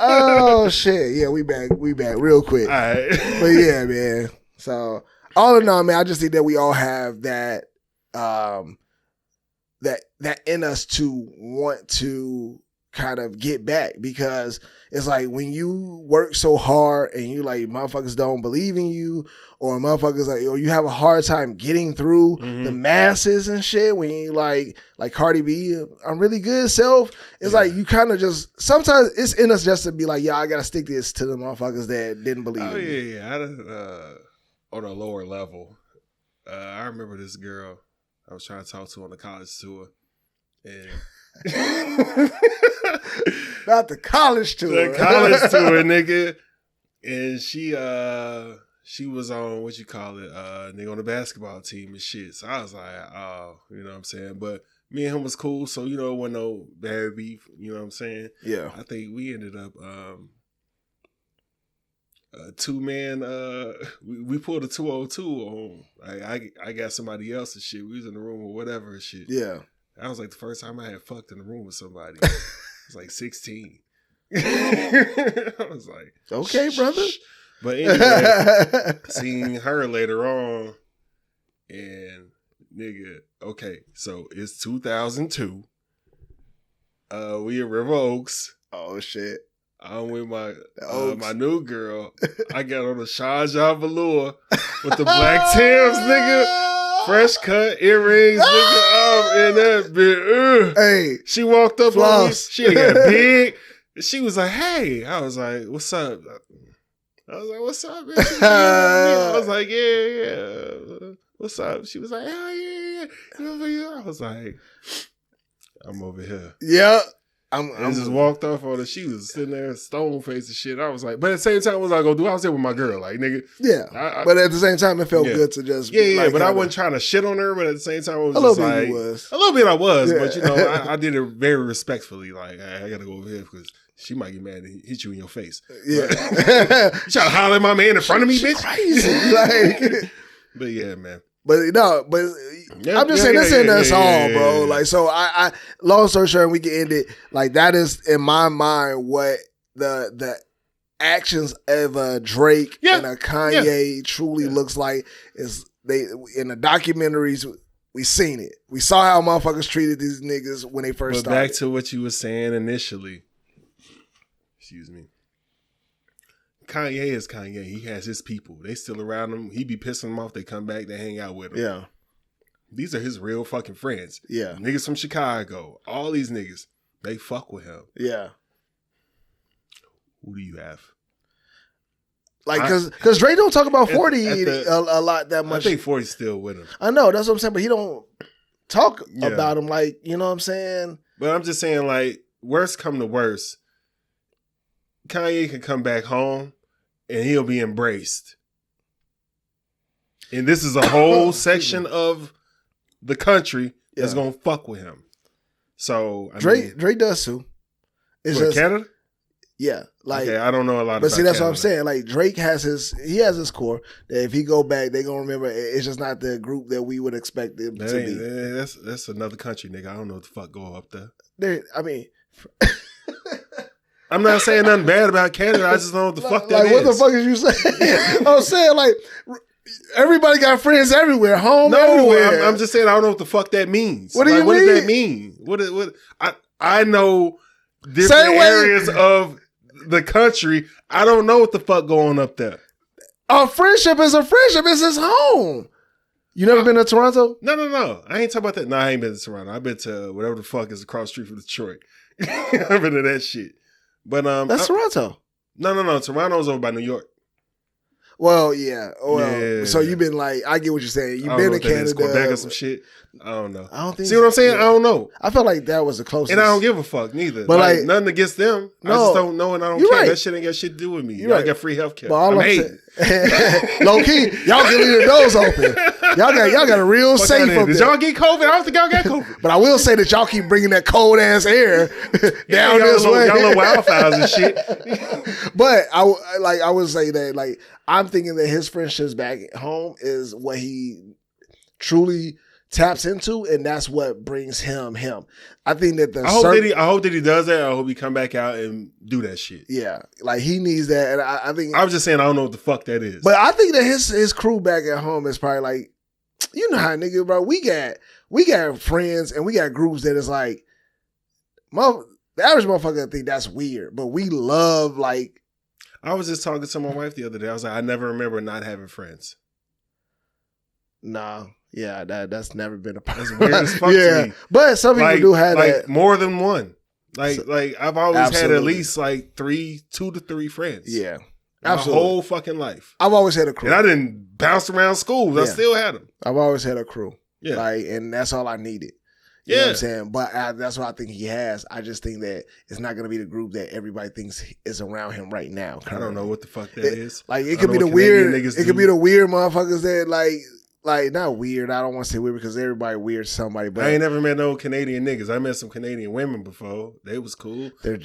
Oh shit, yeah, we back real quick. All right. But yeah, man. So all in all, man, I just think that we all have that that in us to want to kind of get back, because it's like when you work so hard and you like motherfuckers don't believe in you, or motherfuckers like, or you have a hard time getting through the masses and shit, when you like Cardi B, I'm really good self. It's like you kind of just sometimes it's in us just to be like, yeah, I gotta stick this to the motherfuckers that didn't believe Oh in me. yeah. On a lower level, I remember this girl I was trying to talk to on the college tour, and Not the college tour. the college tour, nigga, and she was on what you call it, nigga on the basketball team and shit. So I was like, oh, you know what I'm saying. But me and him was cool, so you know, wasn't no bad beef. You know what I'm saying. Yeah. I think we ended up 2-man. We pulled a 202 on. I got somebody else and shit. We was in the room or whatever and shit. Yeah. That was like the first time I had fucked in the room with somebody. I was like 16. I was like, Okay, brother. But anyway, seeing her later on, and nigga, okay, so it's 2002. We in River Oaks. Oh shit. I'm with my Oaks. my new girl. I got on a Shaja velour with the black Timbs, nigga. Fresh cut, earrings, nigga. I'm in that bitch. Hey, She walked up on me. Floss. She got big. She was like, hey. I was like, what's up? I was like, what's up, bitch? I was like, yeah. What's up? She was like, oh, yeah. You over here? I was like, I'm over here. yeah. I just walked off on her. She was sitting there, stone faced and shit. I was like, but at the same time, what was I gonna do? I was there with my girl, like, nigga. Yeah. I- But at the same time, it felt Yeah. good to just Yeah, like, but I kinda- wasn't trying to shit on her. But at the same time, I was a little just bit like, you was. a little bit I was, Yeah. but you know, I did it very respectfully. Like, hey, I gotta go over here because she might get mad and hit you in your face. Yeah. You trying to holler at my man in front of me, bitch? Crazy. Like, But yeah, man. but no, but Yeah, I'm just yeah, saying yeah, this in yeah, us yeah, all, yeah, bro. yeah. Like, so I long story short, we can end it. Like, that is in my mind what the actions of a Drake Yeah, and a Kanye truly looks like. Is they in the documentaries we seen it. We saw how motherfuckers treated these niggas when they first But started. back to what you were saying initially. Excuse me. Kanye is Kanye. He has his people. They still around him. He be pissing them off. They come back. They hang out with him. Yeah, These are his real fucking friends. yeah, Niggas from Chicago. All these niggas. They fuck with him. yeah. Who do you have? Like, cause Drake don't talk about At 40 the- a lot that I much. think 40's still with him. I know, that's what I'm saying, but he don't talk Yeah. about him like, you know what I'm saying? But I'm just saying, like, worst come to worst, Kanye can come back home and he'll be embraced. And this is a whole section of the country that's Yeah. gonna fuck with him. So I Drake mean, Drake does too. It's what, just Canada? yeah, like Okay, I don't know a lot but about see that's what I'm Canada. saying. Like Drake has his core that if he go back, they gonna remember it's just not the group that we would expect them That to ain't- be. that's another country, nigga. I don't know what the fuck go up there. I mean, I'm not saying nothing bad about Canada. I just don't know what the fuck that like is. what the fuck is you saying? I'm saying like everybody got friends everywhere, home No, everywhere. I'm just saying I don't know what the fuck that means. What do you What mean? does that mean? What I know different Same way- areas of the country. I don't know what the fuck going up there. A friendship is a friendship. It's his home. You never been to Toronto? No. I ain't talking about that. No, I ain't been to Toronto. I've been to whatever the fuck is across the street from Detroit. I've been to that shit. But That's Toronto. no. Toronto's over by New York. Well, yeah. Well, Yeah. so you've been like, I get what you're saying. I You've don't been know to what that is, Canada. Quebec or some shit. I don't know. I don't think. See what I'm saying? yeah. I don't know. I felt like that was the closest. And I don't give a fuck neither. But, like, like- nothing against them. I No. just don't know and I don't You're care. right. That shit ain't got shit to do with me. You're Y'all right. got free healthcare. But all I'm I'm hating. saying, low key, y'all can leave your doors open. Y'all got a real Fuck safe outta here. up Did there. y'all get COVID? I don't think y'all got COVID. But I will say that y'all keep bringing that cold ass air down this way. Y'all little wildfires and shit. But I would say that like I'm thinking that his friendships back at home is what he truly taps into, and that's what brings him. I think that I hope that he does that. I hope he come back out and do that shit. yeah, like he needs that, and I think. I was just saying I don't know what the fuck that is. But I think that his crew back at home is probably like, you know how nigga, bro. We got friends and we got groups that is like, the average motherfucker think that's weird, but we love like. I was just talking to my wife the other day. I was like, I never remember not having friends. Nah, yeah, that's never been a That's weird as fuck to yeah, me. but some people do have that. more than one. Like I've always had at Absolutely. least like 2 to 3 friends. Yeah, my absolutely. whole fucking life. I've always had a crew. And I didn't bounce around schools. I Yeah. still had them. I've always had a crew. Yeah. Like, and that's all I needed. You know what Yeah. I'm saying? But that's what I think he has. I just think that it's not going to be the group that everybody thinks is around him right now. I don't know what the fuck that It- is. Like, I it could know be the what Canadian weird. niggas It could do. be the weird motherfuckers that like not weird. I don't want to say weird because everybody weird to somebody, but I ain't never met no Canadian niggas. I met some Canadian women before. They was cool. they're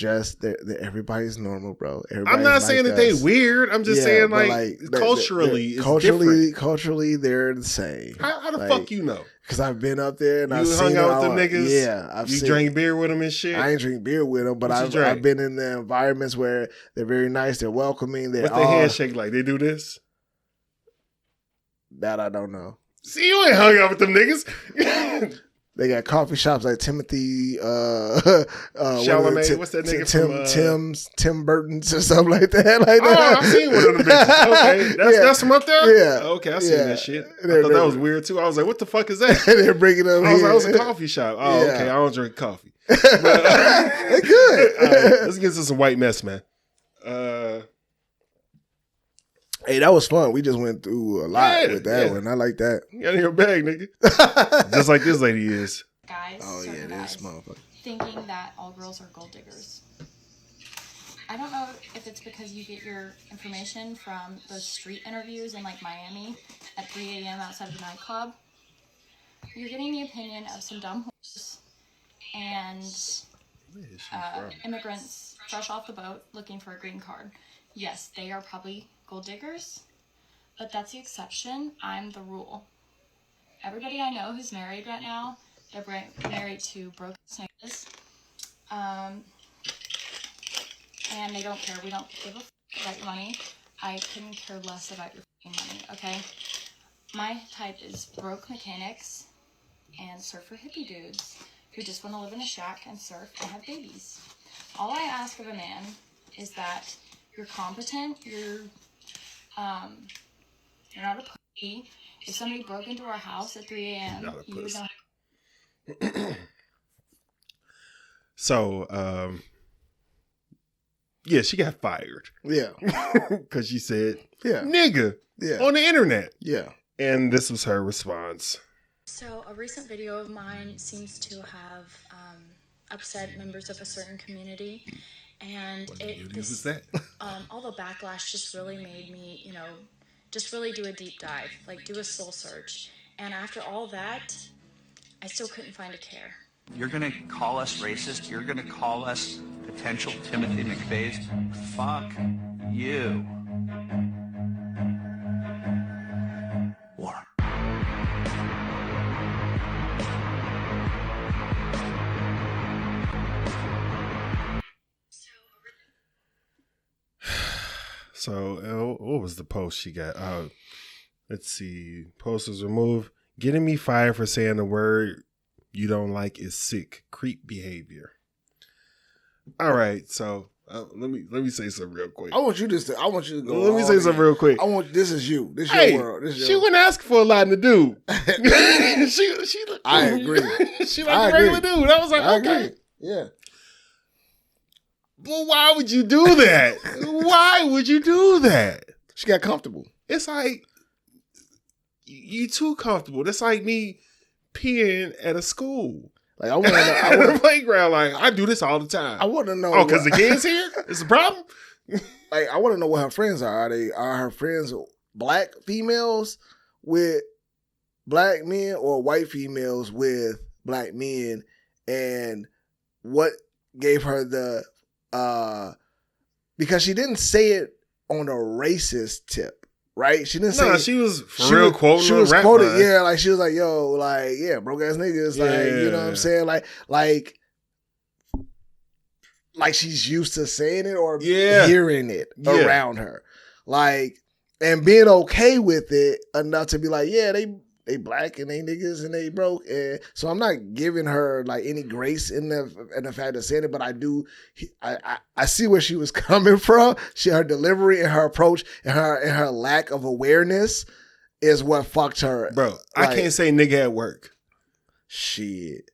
everybody's normal, bro. I'm Everybody's not saying like that us. they weird. I'm just Yeah, saying but, like they're- culturally, it's culturally, different. culturally, they're the same. How the Like, fuck you know? Because I've been up there and You I've hung seen out it with them all. niggas? Yeah, I've You seen. drank beer with them and shit? I ain't drink beer with them, but What you I've drank? been in the environments where they're very nice, they're welcoming, they're What's the all handshake like? They do this? that I don't know. See, you ain't hung out with them niggas. They got coffee shops like Timothy, Chalamet, what's that nigga Tim Burton's or something like that. Like Oh, that. I've seen one of them bitches. Okay, that's from up there. Yeah. Okay, I seen Yeah. that shit. I They're- thought that was weird too. I was like, what the fuck is that? They're bringing up I was here. like, it was a coffee shop. Oh, Yeah. okay. I don't drink coffee. They good. All right, let's get to some white mess, man. Hey, that was fun. We just went through a lot Yeah, with that yeah. one. I like that. You got in your bag, nigga. Just like this lady is. Guys, Oh yeah, certain this guys, motherfucker. thinking that all girls are gold diggers. I don't know if it's because you get your information from those street interviews in like Miami at 3 a.m. outside of a nightclub. You're getting the opinion of some dumb whores and immigrants fresh off the boat looking for a green card. Yes, they are probably gold diggers, but that's the exception. I'm the rule. Everybody I know who's married right now, they're married to broke niggas. And they don't care. We don't give a f about your money. I couldn't care less about your f***ing money, okay? My type is broke mechanics and surfer hippie dudes who just want to live in a shack and surf and have babies. All I ask of a man is that you're competent, you're not a pussy. If somebody broke into our house at 3 a.m., Not a you would pussy. know. So, yeah, she got fired Yeah. because she said, Yeah. nigga, Yeah. on the internet. Yeah. And this was her response. So, a recent video of mine seems to have upset members of a certain community, and Who's that? all the backlash just really made me, just really do a deep dive, like do a soul search. And after all that, I still couldn't find a care. You're going to call us racist? You're going to call us potential Timothy McVeighs? Fuck you. War. So, what was the post she got? Let's see. Post was removed. Getting me fired for saying the word you don't like is sick. Creep behavior. All right. So, let me say something real quick. I want you to go. Let me all say in. something real quick. This is you. This is Hey, your world. This is she your wouldn't ask for a lot to do. she I agree. She I like a regular agree. dude. I was like, I okay. agree. Yeah. Well, why would you do that? Why would you do that? She got comfortable. It's like you too comfortable. That's like me peeing at a school. Like I want to At know. the playground, like I do this all the time. I want to know. Oh, because the kids here? It's a problem? Like I want to know what her friends are. Are her friends black females with black men or white females with black men? And what gave her the because she didn't say it on a racist tip, right? She didn't say No, it. she was for real quoting. She was rap quoted, line. yeah, like she was like, "Yo, like, yeah, broke ass niggas, like, you know what I'm saying, like she's used to saying it or hearing it around her, like, and being okay with it enough to be like, yeah, they black and they niggas and they broke, and so I'm not giving her like any grace in the fact of saying it, but I see where she was coming from. Her delivery and her approach and her lack of awareness is what fucked her, Bro, I can't say nigga at work. Shit.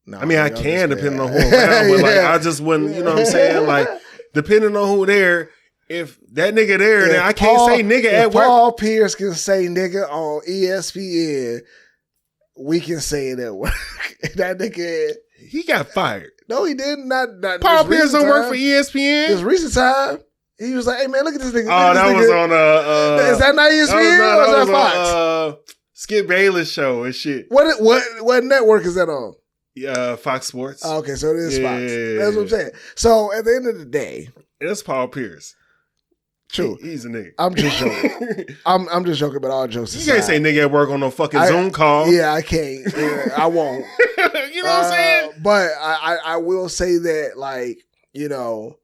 No, I mean, I can depending on who around, but like I just wouldn't, you know what I'm saying? Like, depending on who there, if that nigga there, then I can't say nigga at work. Paul Pierce can say nigga on ESPN, we can say it at work. That nigga, he got fired. No, he didn't. Not Paul Pierce don't work for This ESPN. recent time, he was like, "Hey man, look at this nigga." Oh, that was on is that not ESPN or is that Fox? On, Skip Bayless show and shit. What network is that on? Fox Sports. Oh, okay, so it is Fox. Yeah. That's what I'm saying. So at the end of the day, it's Paul Pierce. True, he's a nigga. I'm just joking. I'm just joking, but all jokes aside, you can't say nigga at work on no fucking Zoom call. Yeah, I can't. Yeah, I won't. You know what I'm saying? But I will say that, like, you know,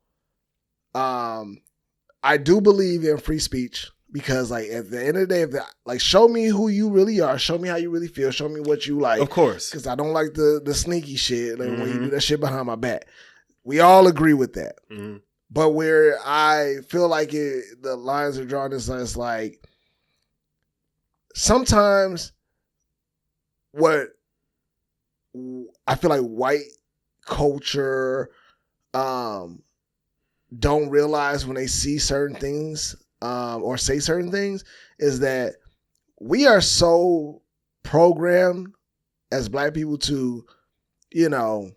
I do believe in free speech, because like at the end of the day, like show me who you really are, show me how you really feel, show me what you like. Of course, because I don't like the sneaky shit like when you do that shit behind my back. We all agree with that. Mm-hmm. But where I feel like the lines are drawn is like sometimes what I feel like white culture don't realize when they see certain things or say certain things is that we are so programmed as black people to, you know,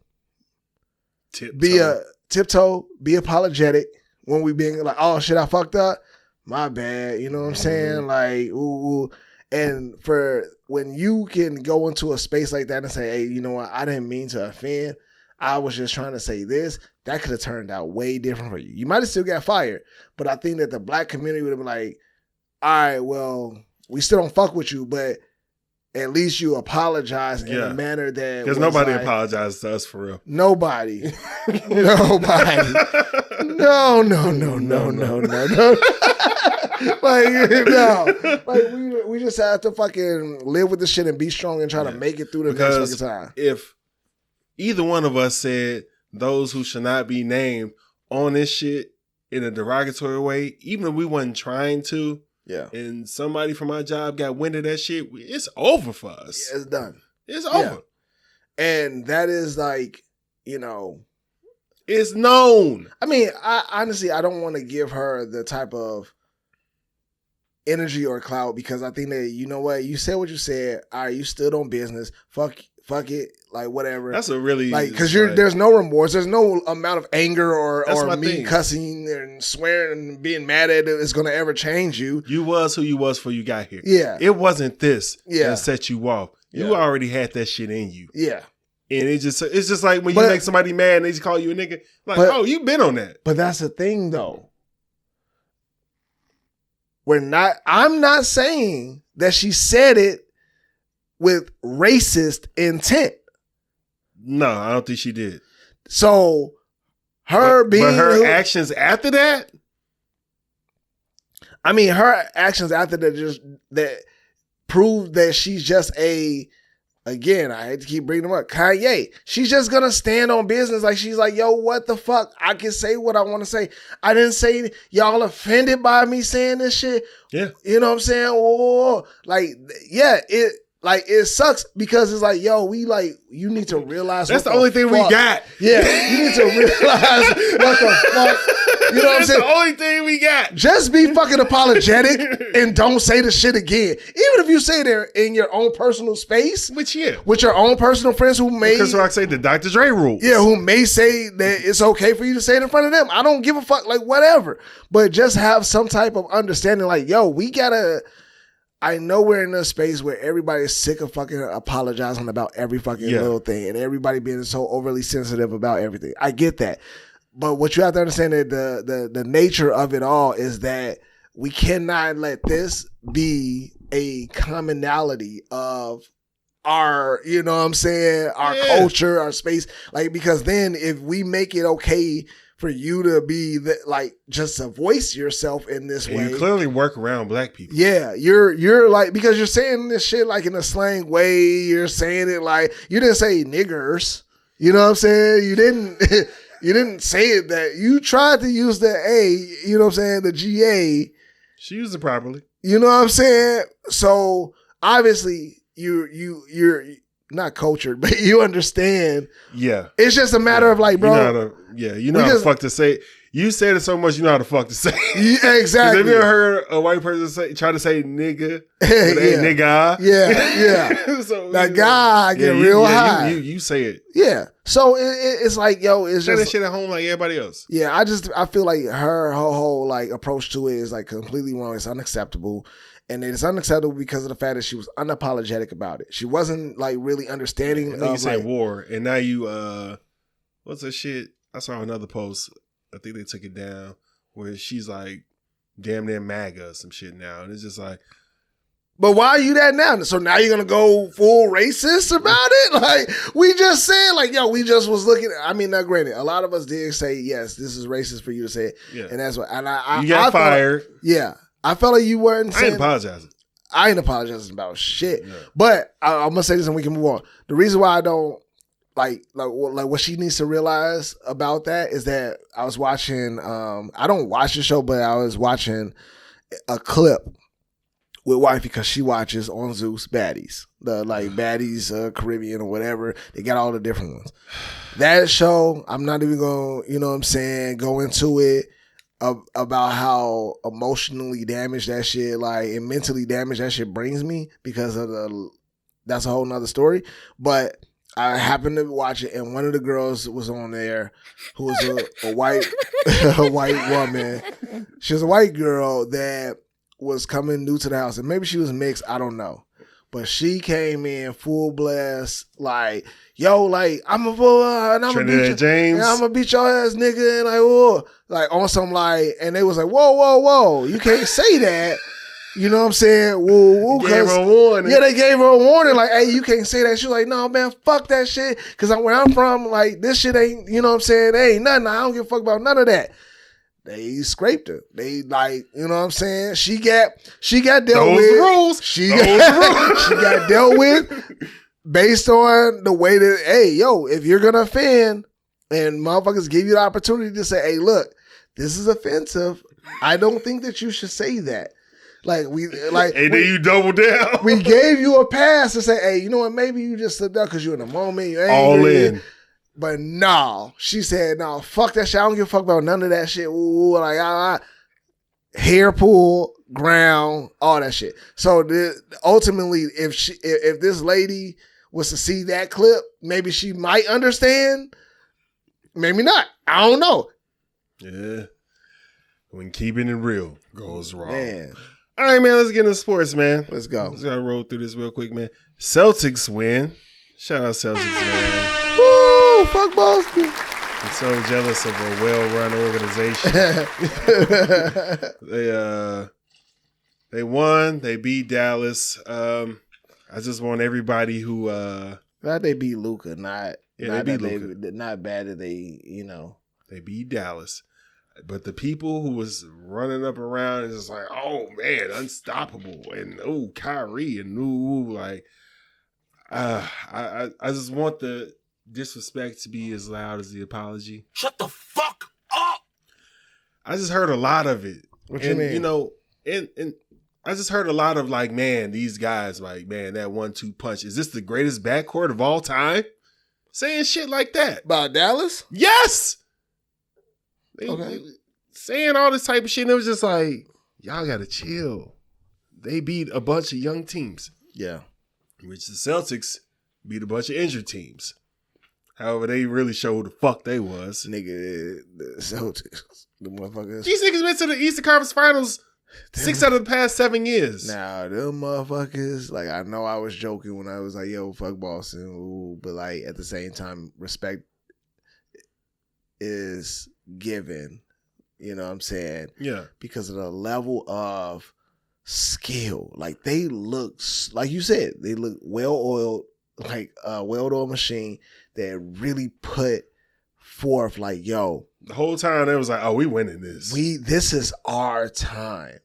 tiptoe, be apologetic when we being like, oh shit, I fucked up, my bad, you know what I'm saying? Like, ooh. And for when you can go into a space like that and say, hey, you know what, I didn't mean to offend, I was just trying to say this, that could have turned out way different for you. You might have still got fired, but I think that the black community would have been like, all right, well, we still don't fuck with you, but at least you apologize in a manner that because nobody apologizes to us for real. Nobody. Nobody. No. Like, no. Like, we just have to fucking live with the shit and be strong and try to make it through the next fucking time. If either one of us said those who should not be named on this shit in a derogatory way, even if we wasn't trying to, and somebody from our job got wind of that shit, it's over for us. Yeah, it's done. It's over. And that is like, you know, it's known. I mean, I honestly don't want to give her the type of energy or clout because I think that, you know what, you said what you said. All right, you stood on business. Fuck it, like whatever. That's a really like because there's no remorse, there's no amount of anger or me thing. Cussing and swearing and being mad at it is gonna ever change you. You was who you was before you got here. Yeah, it wasn't this that set you off. You already had that shit in you. Yeah, and it's just like when you make somebody mad and they just call you a nigga. Like, oh, you been on that. But that's the thing though. I'm not saying that she said it with racist intent. No, I don't think she did. So her actions after that? I mean, her actions after that prove that she's just again, I hate to keep bringing them up, Kanye. She's just gonna stand on business. Like, she's like, yo, what the fuck? I can say what I want to say. I didn't say y'all offended by me saying this shit. Yeah. You know what I'm saying? Oh, like, yeah, it sucks because it's like, yo, you need to realize that's the only thing we got. Yeah, you need to realize what the fuck. You know what I'm saying? That's the only thing we got. Just be fucking apologetic and don't say the shit again. Even if you say it in your own personal space. With your own personal friends who may. Because I say the Dr. Dre rules. Yeah, who may say that it's okay for you to say it in front of them. I don't give a fuck, like whatever. But just have some type of understanding like, yo, we gotta. I know we're in a space where everybody is sick of fucking apologizing about every fucking little thing and everybody being so overly sensitive about everything. I get that. But what you have to understand that the nature of it all is that we cannot let this be a commonality of our, you know what I'm saying, our culture, our space. Like, because then if we make it okay for you to be just to voice yourself in this way. You clearly work around black people. Yeah, you're like, because you're saying this shit like in a slang way. You're saying it like, you didn't say niggers. You know what I'm saying? You didn't say it that. You tried to use the A, you know what I'm saying, the GA. She used it properly. You know what I'm saying? So obviously you're not cultured, but you understand. Yeah. It's just a matter of like, bro. You know how the fuck to say it. You said it so much, you know how the fuck to say it. Yeah, exactly. Have you ever heard a white person try to say nigga? Nigga. Yeah. So, that guy get real high. You say it. Yeah. So it's like, yo, it's say just that shit at home like everybody else. Yeah, I feel like her whole like approach to it is like completely wrong. It's unacceptable. And it's unacceptable because of the fact that she was unapologetic about it. She wasn't like really understanding. And then you say war, and now you what's that shit? I saw another post. I think they took it down where she's like damn near MAGA or some shit now, and it's just like. But why are you that now? So now you're gonna go full racist about it? Like, we just said, like, yo, we just was looking. I mean, now granted, a lot of us did say yes, this is racist for you to say it, and that's what. And you got fired. Yeah. I felt like you weren't I saying. ain't apologizing. I ain't apologizing about shit. Yeah. But I'm gonna say this and we can move on. The reason why I don't like what she needs to realize about that is that I was watching. I don't watch the show, but I was watching a clip with wifey because she watches on Zeus Baddies, the like Baddies Caribbean or whatever. They got all the different ones. That show, I'm not even going to, you know what I'm saying, go into it about how emotionally damaged that shit, like, and mentally damaged that shit brings me because of that's a whole nother story. But I happened to watch it, and one of the girls was on there who was a white a white woman. She was a white girl that was coming new to the house, and maybe she was mixed, I don't know. But she came in full blast, like, yo, like, I'm a Trinidad James. I'm gonna beat your ass, nigga, and like, whoa, like on some like, and they was like, whoa, you can't say that. You know what I'm saying? Whoa, gave her a warning. Yeah, they gave her a warning, like, hey, you can't say that. She was like, no, man, fuck that shit. Cause where I'm from, like, this shit ain't, you know what I'm saying? They ain't nothing. I don't give a fuck about none of that. They scraped her. They like, you know what I'm saying? She got dealt Those with. rules. She got dealt with based on the way that, hey, yo, if you're gonna offend and motherfuckers give you the opportunity to say, hey, look, this is offensive. I don't think that you should say that. Like And then you double down. we gave you a pass to say, hey, you know what? Maybe you just slipped out because you're in the moment. You're angry. All in. But no, she said, no, fuck that shit. I don't give a fuck about none of that shit. Ooh, like, hair pull, ground, all that shit. So ultimately, if this lady was to see that clip, maybe she might understand. Maybe not. I don't know. Yeah. When keeping it real goes wrong. Man. All right, man, let's get into sports, man. Let's go. Let's gotta roll through this real quick, man. Celtics win. Shout out Celtics, man. Woo, fuck Boston. I'm so jealous of a well-run organization. They won. They beat Dallas. I just want everybody who Glad they beat Luka, they beat Luka. Not bad that they, you know. They beat Dallas. But the people who was running up around and just like, oh man, unstoppable, and oh Kyrie and ooh, like, I just want the disrespect to be as loud as the apology. Shut the fuck up. I just heard a lot of it. What you mean? You know, and I just heard a lot of like, man, these guys, like, man, that 1-2 punch. Is this the greatest backcourt of all time? Saying shit like that. About Dallas? Yes. Okay. They saying all this type of shit, and it was just like, y'all gotta chill. They beat a bunch of young teams. Yeah. Which the Celtics beat a bunch of injured teams. However, they really showed the fuck they was. Nigga, the Celtics, the motherfuckers. These niggas went to the Eastern Conference Finals 6 out of the past 7 years. Now, them motherfuckers, like, I know I was joking when I was like, yo, fuck Boston, ooh, but like, at the same time, respect is given, you know what I'm saying? Yeah. Because of the level of skill. Like, they look, like you said, they look well-oiled, like a well-oiled machine that really put forth, like, yo. The whole time, they was like, oh, we winning this. This is our time.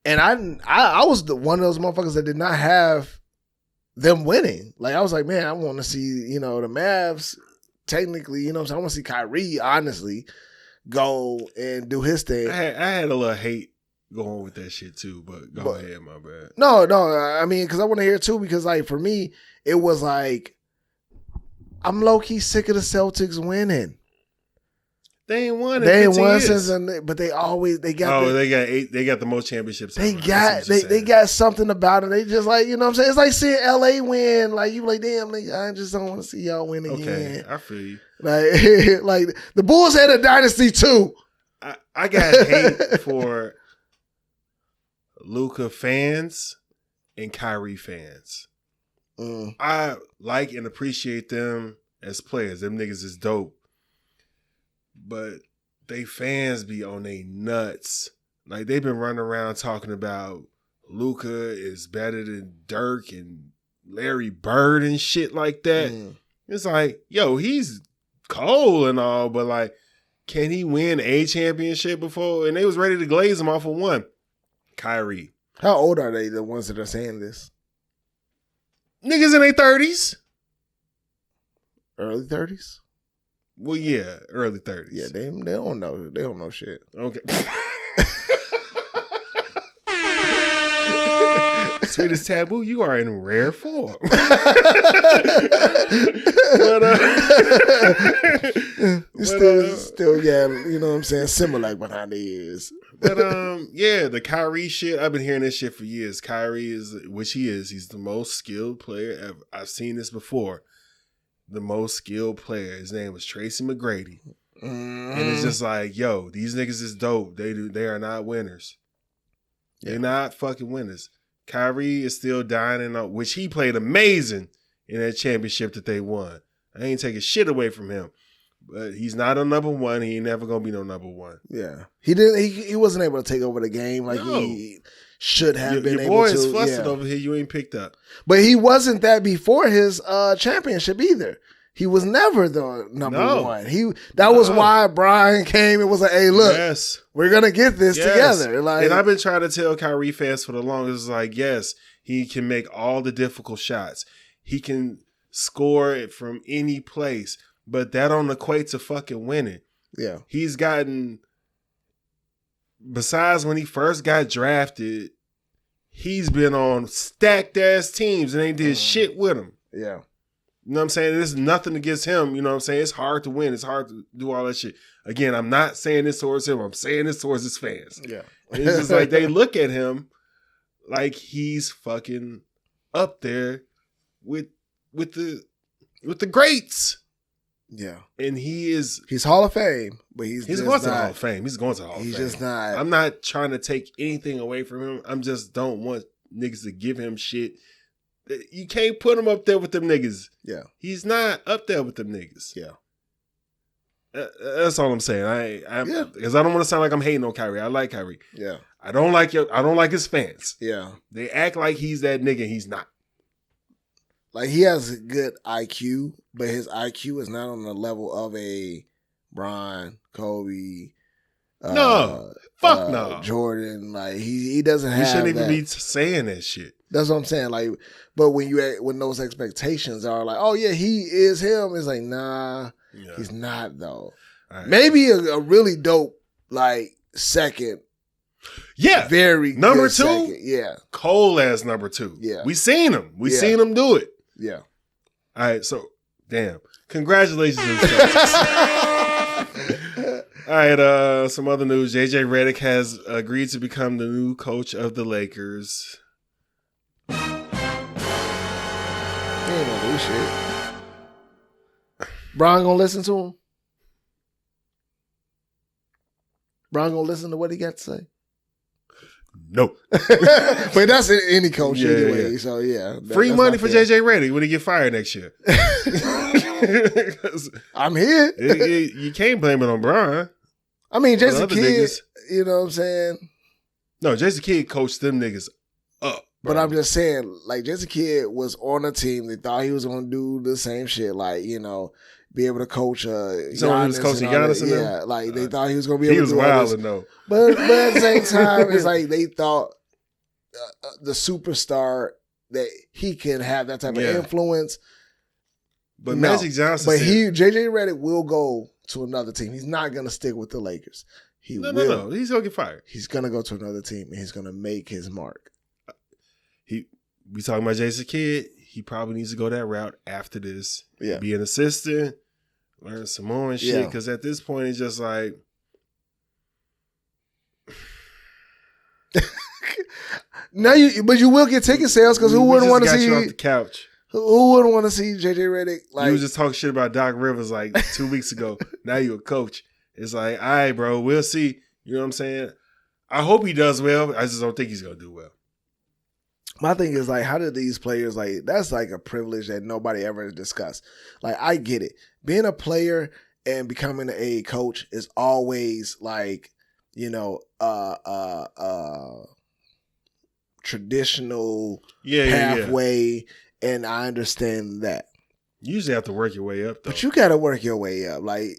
And I was one of those motherfuckers that did not have them winning. Like, I was like, man, I want to see, you know, the Mavs technically, you know what I'm saying? I want to see Kyrie, honestly, go and do his thing. I had a little hate going with that shit too, but go ahead, my bad. No, I mean, because I want to hear it too, because like for me, it was like, I'm low-key sick of the Celtics winning. They ain't won in They ain't 15 won years. since, but they always, they got they got 8. They got the most championships. They ever. got That's what you're they saying. got something about it. They just like, you know what I'm saying? It's like seeing LA win. Like, you like, damn, like, I just don't want to see y'all win again. Okay, I feel you. Like, like the Bulls had a dynasty too. I got hate for Luka fans and Kyrie fans. I like and appreciate them as players. Them niggas is dope. But they fans be on they nuts. Like, they've been running around talking about Luka is better than Dirk and Larry Bird and shit like that. It's like, yo, he's cold and all, but like, can he win a championship before? And they was ready to glaze him off of one. Kyrie. How old are they? The ones that are saying this? Niggas in their 30s. Early 30s. Well, yeah, early 30s. Yeah, they don't know. They don't know shit. Okay. Sweet as taboo, you are in rare form. But, still got, you know what I'm saying, similar behind the ears. But yeah, the Kyrie shit, I've been hearing this shit for years. Kyrie is, which he is, he's the most skilled player ever. I've seen this before. The most skilled player. His name was Tracy McGrady. And it's just like, yo, these niggas is dope. They are not winners. They're not fucking winners. Kyrie is still dining on, which he played amazing in that championship that they won. I ain't taking shit away from him. But he's not a number one. He ain't never gonna be no number one. Yeah. He wasn't able to take over the game like he should have been your able boy to. is fussing over here. You ain't picked up. But he wasn't that before his championship either. He was never the number one. That was why Brian came and was like, hey, look, we're going to get this together. Like, and I've been trying to tell Kyrie fans for the longest, like, yes, he can make all the difficult shots. He can score it from any place, but that don't equate to fucking winning. Yeah. He's gotten, besides when he first got drafted, he's been on stacked ass teams and they did shit with him. Yeah. You know what I'm saying? There's nothing against him. You know what I'm saying? It's hard to win. It's hard to do all that shit. Again, I'm not saying this towards him. I'm saying this towards his fans. Yeah. And it's just like they look at him like he's fucking up there with the greats. Yeah. And he's Hall of Fame, but he's going to Hall of Fame. He's going to Hall of Fame. He's just not. I'm not trying to take anything away from him. I'm just don't want niggas to give him shit. You can't put him up there with them niggas. Yeah. He's not up there with them niggas. Yeah. That's all I'm saying. Because I don't want to sound like I'm hating on Kyrie. I like Kyrie. Yeah. I don't like his fans. Yeah. They act like he's that nigga. He's not. Like, he has a good IQ, but his IQ is not on the level of a Bron, Kobe. No. Fuck no. Jordan. Like, he doesn't have. He shouldn't even be saying that shit. That's what I'm saying. Like, but when those expectations are like, oh yeah, he is him, it's like, nah, he's not though. Right. Maybe a really dope like second. Yeah. Very number good two. Second. Yeah. Cold as number two. Yeah. We seen him. We seen him do it. Yeah. All right. So damn. Congratulations. All right, some other news. JJ Redick has agreed to become the new coach of the Lakers. He ain't gonna do shit. Bron gonna listen to him? Bron gonna listen to what he got to say? Nope. But that's any coach anyway. Yeah. So yeah. Free money for JJ Redick when he get fired next year. I'm here. You can't blame it on Bron. I mean, Jason Kidd, niggas. you know what I'm saying? No, Jason Kidd coached them niggas up. But I'm just saying, like, Jason Kidd was on a team. They thought he was going to do the same shit, like, you know, be able to coach Giannis. So he was coaching Giannis and them? Yeah, like, they thought he was going to be able to do He was this. wilding, though. But at the same time, it's like they thought the superstar, that he can have that type of influence. But Magic Johnson But JJ Redick will go to another team. He's not going to stick with the Lakers. No. He's going to get fired. He's going to go to another team, and he's going to make his mark. We talking about Jason Kidd. He probably needs to go that route after this. Yeah. Be an assistant, learn some more and shit. Because at this point, it's just like... But you will get ticket sales because who wouldn't want to see you off the couch? Who wouldn't want to see JJ Redick? Like, you was just talking shit about Doc Rivers like 2 weeks ago. Now you're a coach. It's like, all right, bro, we'll see. You know what I'm saying? I hope he does well. I just don't think he's gonna do well. My thing is, like, how do these players, like, that's like a privilege that nobody ever discussed. Like, I get it. Being a player and becoming a coach is always like, you know, traditional pathway, and I understand that. You usually have to work your way up, though. But you got to work your way up. Like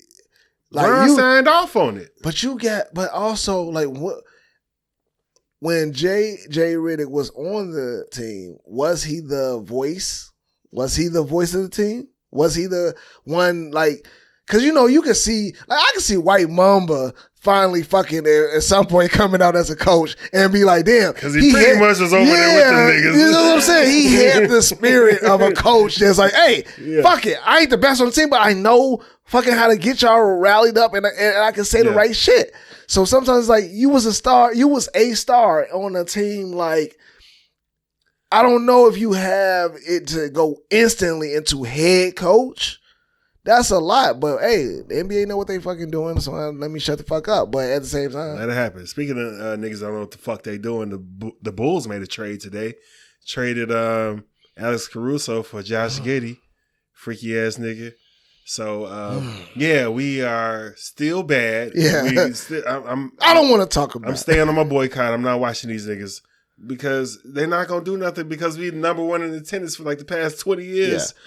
Bron you signed off on it. But also, like, what? when J.J. Redick was on the team, was he the voice? Was he the voice of the team? Was he the one, like, because, you know, you can see, like, I can see White Mamba finally fucking at some point coming out as a coach and be like, damn. Because he pretty much was over there with the niggas. You know what I'm saying? He had the spirit of a coach that's like, hey, fuck it. I ain't the best on the team, but I know fucking how to get y'all rallied up and I can say the right shit. So sometimes, like, you was a star on a team, like, I don't know if you have it to go instantly into head coach. That's a lot, but hey, the NBA know what they fucking doing, so let me shut the fuck up. But at the same time, let it happen. Speaking of niggas, I don't know what the fuck they doing. The Bulls made a trade today. Traded Alex Caruso for Josh Giddey, freaky ass nigga. So yeah, we are still bad. Yeah, I don't want to talk about. I'm staying on my boycott. I'm not watching these niggas because they're not gonna do nothing because we number one in attendance for like the past 20 years. Yeah.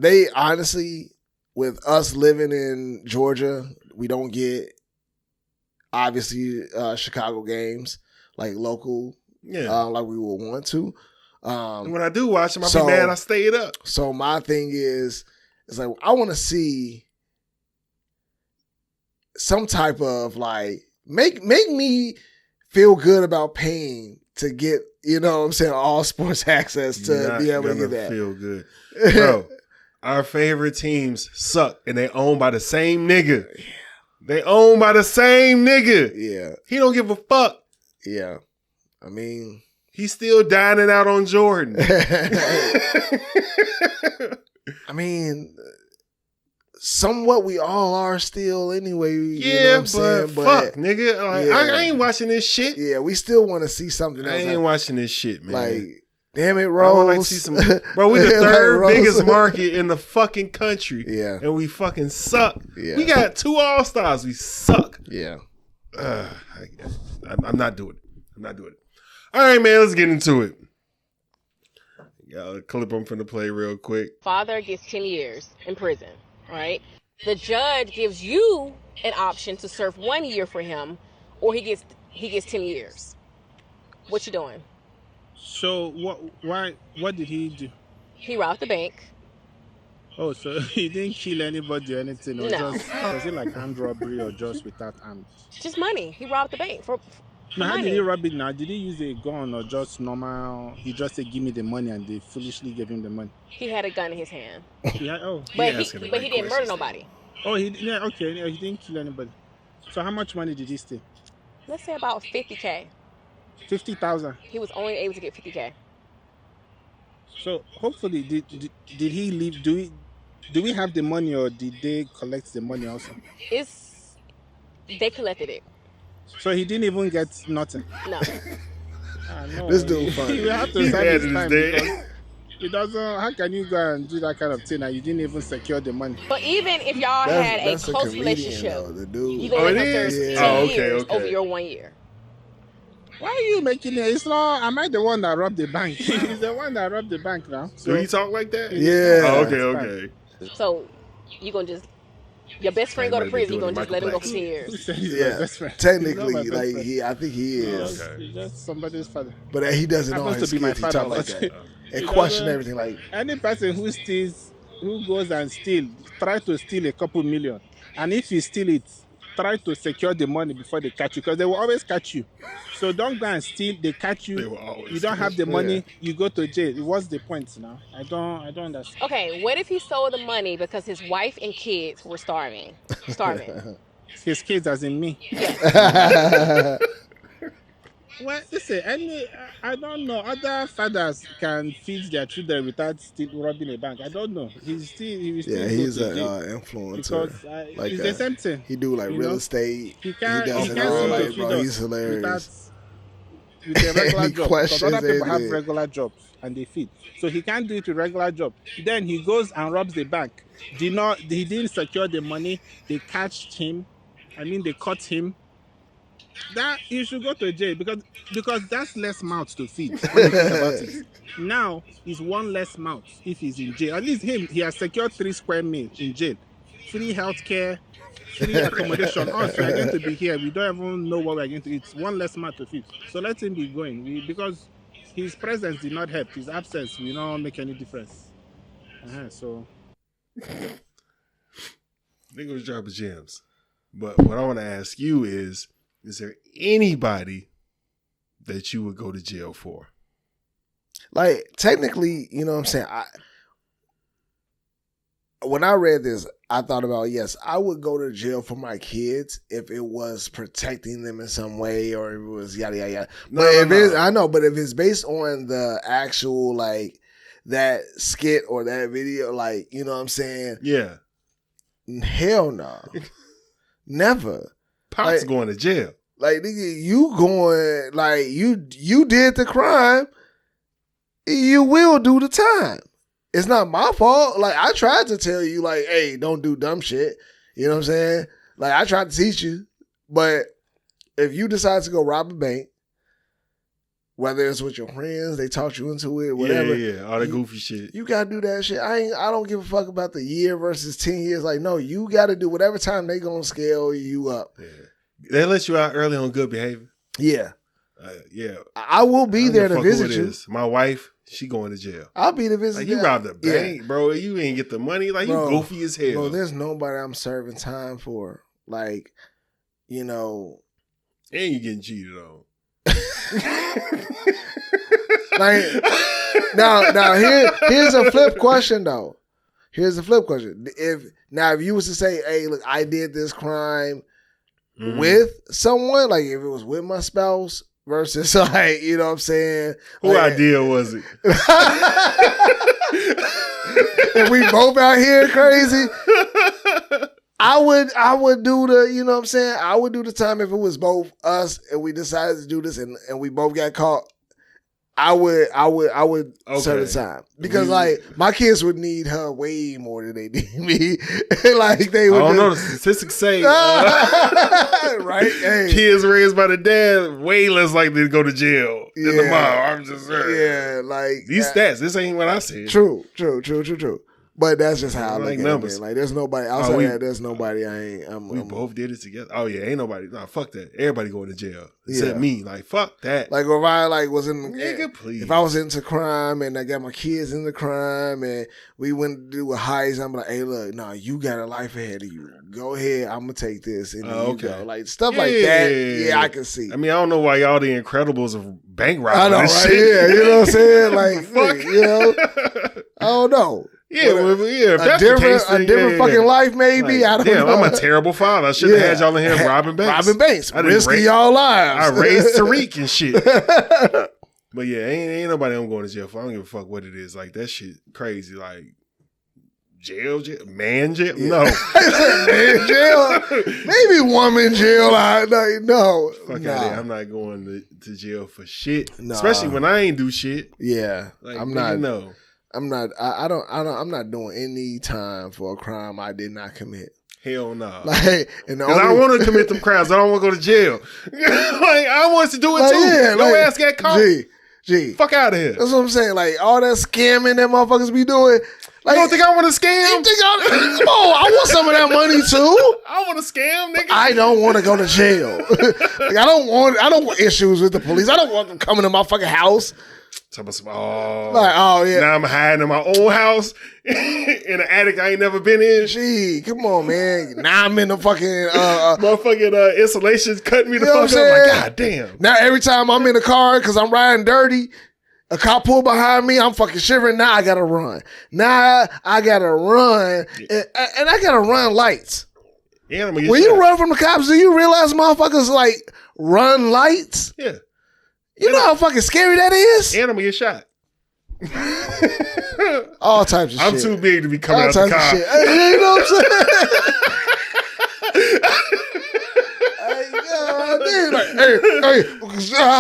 They honestly, with us living in Georgia, we don't get obviously Chicago games like local, like we would want to. And when I do watch them, I'll be mad I stayed up. So my thing is like I want to see some type of like make me feel good about paying to get, you know what I'm saying, all sports access to be able to get that. Feel good, bro. Our favorite teams suck, and they owned by the same nigga. They owned by the same nigga. Yeah. He don't give a fuck. Yeah. I mean, he's still dining out on Jordan. I mean, somewhat we all are still anyway. Yeah, you know but fuck, nigga. Like, I ain't watching this shit. Yeah, we still want to see something else. I ain't watching this shit, man. Like, damn it, Rose. I would like to see some. Bro, we the third biggest market in the fucking country. Yeah. And we fucking suck. Yeah. We got 2 All-Stars. We suck. Yeah. I'm not doing it. I'm not doing it. All right, man, let's get into it. Got a clip I'm finna play real quick. Father gets 10 years in prison, right? The judge gives you an option to serve 1 year for him, or he gets 10 years. What you doing? So what did he do? He robbed the bank. Oh, so he didn't kill anybody or anything? Or No. Was it like armed robbery or just without arms? Just money. He robbed the bank for Now, how money. did he rob it now? Did he use a gun or just normal? He just said, give me the money, and they foolishly gave him the money. He had a gun in his hand. But he didn't murder nobody. Oh, he didn't kill anybody. So how much money did he steal? Let's say about $50K. 50,000. He was only able to get $50K. So hopefully, did he leave? Do we have the money, or did they collect the money also? They collected it. So he didn't even get nothing. No. No. This dude funny. You have to sign his time because it doesn't. How can you go and do that kind of thing and you didn't even secure the money? But even if y'all had a close relationship, you gonna serve 10 years over your 1 year. Why are you making it? It's not. Am I the one that robbed the bank? He's the one that robbed the bank now. So you talk like that? Yeah. Oh, okay. So you gonna just your best friend go to prison? You gonna just let him go for 10 years? Yeah. Technically, like I think he is. He's just somebody's father. But he doesn't know his kids. He talk like that and question everything. Like any person who steals, who goes and try to steal a couple million, and if you steal it, try to secure the money before they catch you, because they will always catch you. So don't go and steal. They catch you. You don't have the money. You go to jail. What's the point now? I don't understand. Okay, what if he stole the money because his wife and kids were starving? His kids, as in me. Well, listen, I don't know. Other fathers can feed their children without still robbing a bank. I don't know. He's an influencer. Because like it's the same thing. He do like real estate. He does it all. all. Like, bro, he's hilarious. With a regular job. Because other people have regular jobs and they feed. So he can't do it with regular job. Then he goes and robs the bank. He didn't secure the money. They catched him. They caught him. That you should go to jail because that's less mouths to feed. When you think about it. Now it's one less mouth if he's in jail. At least he has secured 3 square meals in jail. free healthcare, free accommodation. Us, we are going to be here. We don't even know what we are going to eat. One less man to feed. So let him be going. Because his presence did not help. His absence will not make any difference. So. Nigga was dropping gems. But what I want to ask you is there anybody that you would go to jail for? Like, technically, you know what I'm saying? When I read this, I thought about, yes, I would go to jail for my kids if it was protecting them in some way or if it was yada, yada, yada. I know, but if it's based on the actual, like, that skit or that video, like, you know what I'm saying? Yeah. Hell no. Never. Pop's going to jail. Like, nigga, you going, like, you did the crime, you will do the time. It's not my fault. Like, I tried to tell you, like, hey, don't do dumb shit. You know what I'm saying? Like, I tried to teach you. But if you decide to go rob a bank, whether it's with your friends, they taught you into it, whatever. Yeah, all that goofy shit. You gotta do that shit. I don't give a fuck about the year versus 10 years. Like, no, you gotta do whatever time they gonna scale you up. Yeah. They let you out early on good behavior. Yeah. Yeah. I will be there to visit you. My wife, she going to jail. I'll be to visit you. Like, you robbed a bank, bro. You ain't get the money. Like, bro, you goofy as hell. Bro, there's nobody I'm serving time for. Like, you know. And you getting cheated on. Like, now here's a flip question though. Here's a flip question. If you was to say, hey, look, I did this crime with someone, like if it was with my spouse versus like, you know what I'm saying? Who idea was it? If we both out here crazy, I would do the, you know what I'm saying? I would do the time if it was both us and we decided to do this and we both got caught. I would serve the time because like my kids would need her way more than they need me. Like they would. I don't know. The statistics say right. Hey. Kids raised by the dad way less likely to go to jail than the mom. I'm just saying. Yeah, like these stats. This ain't what I said. True. But that's just how I like look numbers. at it. Like there's nobody outside of that. There's nobody. We both did it together. Oh yeah, ain't nobody. Nah, fuck that. Everybody going to jail except me. Like fuck that. Like if I was in, nigga, please. If I was into crime and I got my kids into crime and we went to do a heist, I'm like, hey, look, no, you got a life ahead of you. Go ahead, I'm gonna take this and then you go. Like stuff like that. Yeah, I can see. I mean, I don't know why y'all the Incredibles of bank robbing. I know, right? Shit. Yeah, you know what I'm saying? Like, fuck, you know, I don't know. Yeah, if a that's different, the case, then, a different fucking life, maybe. Like, I don't know. I'm a terrible father. I should have had y'all in here robbing banks. Risking y'all lives. I raised Tariq and shit. But yeah, ain't nobody I'm going to jail for. I don't give a fuck what it is. Like that shit crazy. Like jail, man jail. Yeah. No, man jail. Maybe woman jail. No, fuck out of there. I'm not going to jail for shit. No. Especially when I ain't do shit. Yeah, like, I'm not. No. I'm not. I'm not doing any time for a crime I did not commit. Hell no. Nah. Like, because I don't want to commit them crimes. I don't want to go to jail. Like I want to do it too. Yeah, Your ass get caught. Gee, fuck out of here. That's what I'm saying. Like all that scamming that motherfuckers be doing. Like, you don't think I want to scam? You think come on, I want some of that money too. I want to scam, nigga. I don't want to go to jail. Like I don't want issues with the police. I don't want them coming to my fucking house. Oh yeah. Now I'm hiding in my own house in an attic I ain't never been in. Gee, come on, man. Now I'm in the fucking motherfucking insulation cutting me the fuck up. Like, God damn. Now every time I'm in the car because I'm riding dirty, a cop pull behind me, I'm fucking shivering. Now I gotta run. And I gotta run lights. Yeah, when you run from the cops, do you realize motherfuckers like run lights? Yeah. You know how fucking scary that is? And I'm gonna get shot. All types of shit. I'm too big to be coming out the car. You know what I'm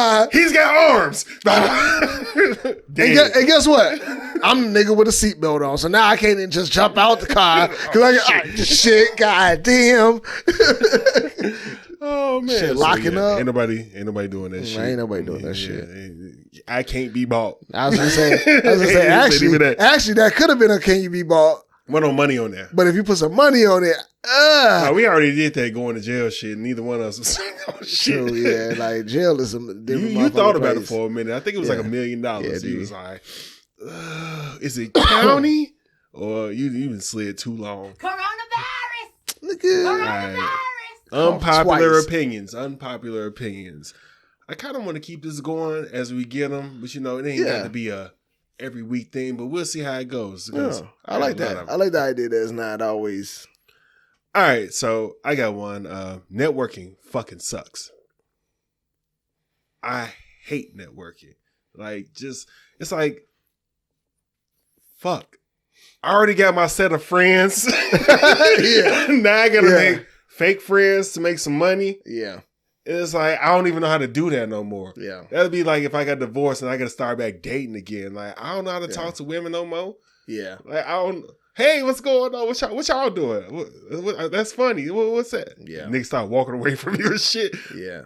saying? He's got arms. And guess what? I'm the nigga with a seatbelt on, so now I can't even just jump out the car because shit, goddamn. Oh man, shit, locking up. Ain't nobody doing that shit. Ain't nobody doing that shit. I can't be bought. I was gonna say, actually, that could have been a can you be bought. Want no money on there. But if you put some money on it, no, we already did that going to jail shit. Neither one of us was saying no shit. True, yeah, like jail is some different. You thought about place. it for a minute. I think it was like $1 million. Yeah, He was like, "Is it county or you even slid too long?" Coronavirus. Look at Right. Unpopular Twice. opinions. Unpopular opinions. I kind of want to keep this going as we get them, but you know, it ain't got to be a every week thing. But we'll see how it goes. Yeah, I like that. I like the idea that it's not always. All right, so I got one. Networking fucking sucks. I hate networking. Like, just it's like, fuck. I already got my set of friends. Now I gotta make fake friends to make some money. Yeah. It's like I don't even know how to do that no more. Yeah. That'd be like if I got divorced and I gotta start back dating again. Like I don't know how to talk to women no more. Yeah. Like I don't. Hey, what's going on? What y'all doing? What, that's funny. What's that? Yeah. Niggas start walking away from you and shit. Yeah.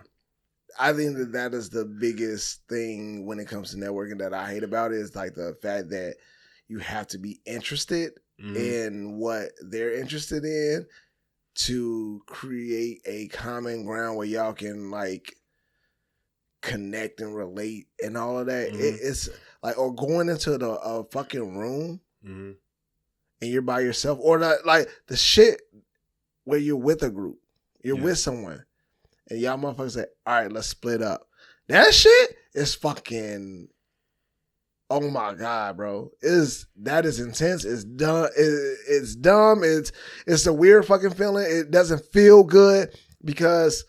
I think that is the biggest thing when it comes to networking that I hate about it is like the fact that you have to be interested in what they're interested in to create a common ground where y'all can like connect and relate and all of that. It's like, or going into a fucking room and you're by yourself, or like the shit where you're with a group, you're with someone, and y'all motherfuckers say, "All right, let's split up." That shit is fucking. Oh my god, bro! That is intense? It's dumb. It's dumb. It's a weird fucking feeling. It doesn't feel good because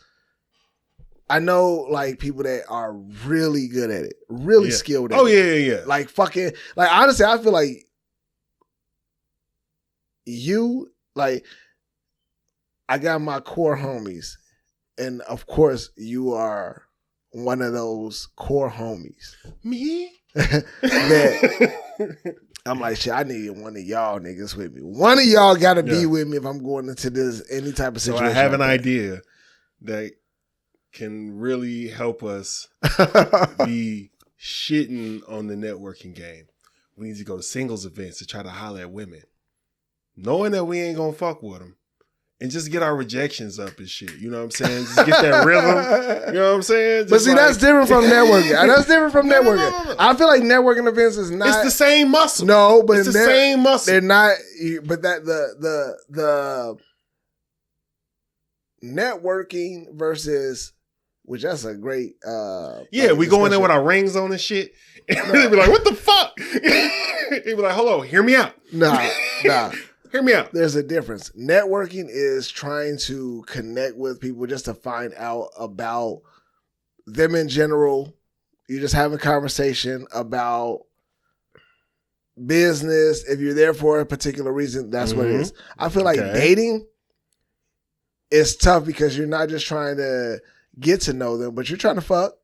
I know like people that are really good at it, really skilled at it. Oh yeah. Like fucking, like honestly, I feel like I got my core homies, and of course you are one of those core homies. Me? That I'm like, shit, I need one of y'all niggas with me. One of y'all gotta be with me if I'm going into this any type of situation. So I have an idea that can really help us be shitting on the networking game. We need to go to singles events to try to holler at women, knowing that we ain't gonna fuck with them, and just get our rejections up and shit. You know what I'm saying? Just get that rhythm. You know what I'm saying? Just but see, that's different from networking. That's different from networking. No. I feel like networking events is not. It's the same muscle. No, but it's the same muscle. They're not. But that the networking versus, which that's a great. We go in there with our rings on and shit. And they be like, "What the fuck?" They be like, "Hello, hear me out." Nah. Hear me out. There's a difference. Networking is trying to connect with people just to find out about them in general. You just have a conversation about business. If you're there for a particular reason, that's what it is. I feel like dating is tough because you're not just trying to get to know them, but you're trying to fuck.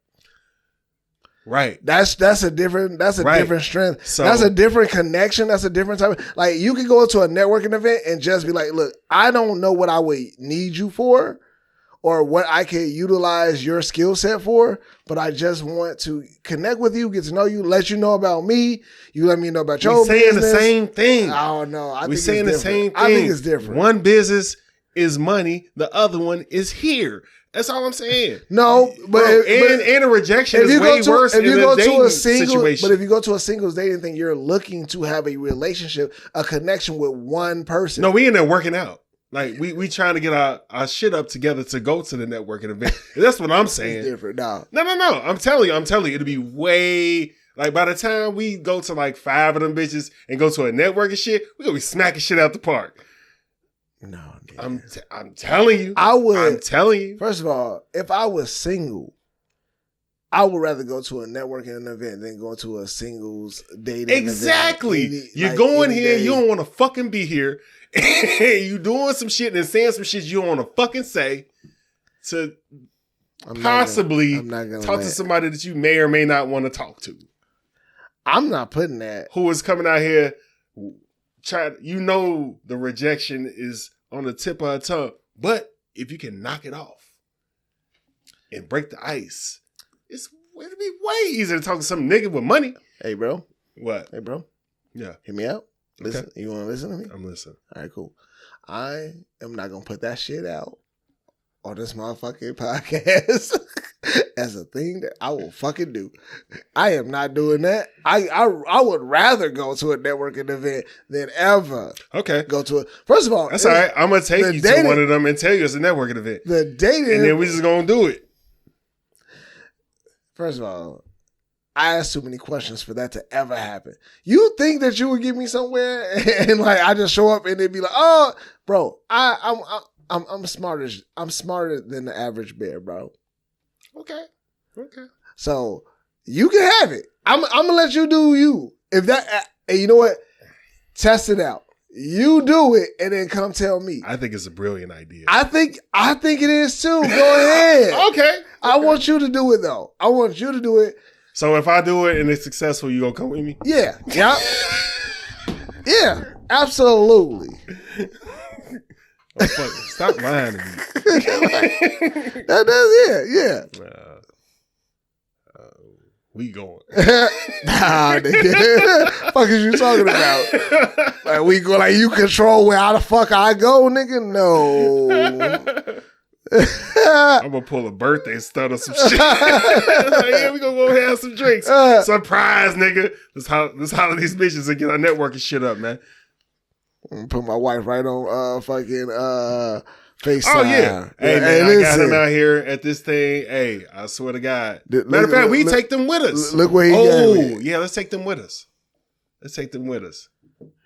Right. That's a different different strength. So, that's a different connection. That's a different type of, like, you can go to a networking event and just be like, look, I don't know what I would need you for or what I could utilize your skill set for, but I just want to connect with you, get to know you, let you know about me. You let me know about your business. We're saying the same thing. I don't know. We're saying the same thing. I think it's different. One business is money. The other one is here. That's all I'm saying. No, but and a rejection is way worse in a dating situation. But if you go to a singles dating thing, you're looking to have a relationship, a connection with one person. No, we in there working out. Like we trying to get our shit up together to go to the networking event. That's what I'm saying. It's different. No. I'm telling you, it'll be way, like, by the time we go to like 5 of them bitches and go to a networking shit, we gonna be smacking shit out the park. No. I'm telling you. I'm telling you. First of all, if I was single, I would rather go to a networking event than go to a singles dating exactly. event. You're going here, you don't want to fucking be here. You doing some shit and saying some shit you don't want to fucking say to possibly talk to somebody that you may or may not want to talk to. I'm not putting that. Who is coming out here the rejection is on the tip of her tongue. But if you can knock it off and break the ice, it'll be way easier to talk to some nigga with money. Hey, bro. What? Hey, bro. Yeah. Hear me out. Listen, you want to listen to me? I'm listening. All right, cool. I am not gonna put that shit out on this motherfucking podcast as a thing that I will fucking do. I am not doing that. I would rather go to a networking event than ever go to it. First of all, that's all right. I'm gonna take you to one of them and tell you it's a networking event. The dating, and then we just gonna do it. First of all, I asked too many questions for that to ever happen. You think that you would get me somewhere and like I just show up and they'd be like, "Oh, bro, I'm smarter. I'm smarter than the average bear, bro." Okay. So you can have it. I'm gonna let you do you. If that, and you know what? Test it out. You do it and then come tell me. I think it's a brilliant idea. I think it is too. Go ahead. Okay. I want you to do it though. I want you to do it. So if I do it and it's successful, you gonna come with me? Yeah. Yeah. Yeah. Absolutely. Oh, fuck. Stop lying to me. Yeah. We going. Nah, nigga. Fuck is you talking about? Like we go like you control where how the fuck I go, nigga? No. I'm gonna pull a birthday stunt or some shit. Yeah, we gonna go have some drinks. Surprise, nigga. Let's holler these bitches and get our networking shit up, man. Put my wife right on fucking FaceTime. Oh yeah. Hey man, I got him out here at this thing. Hey, I swear to God. Matter of fact, we take them with us. Look where he got me. Yeah, let's take them with us.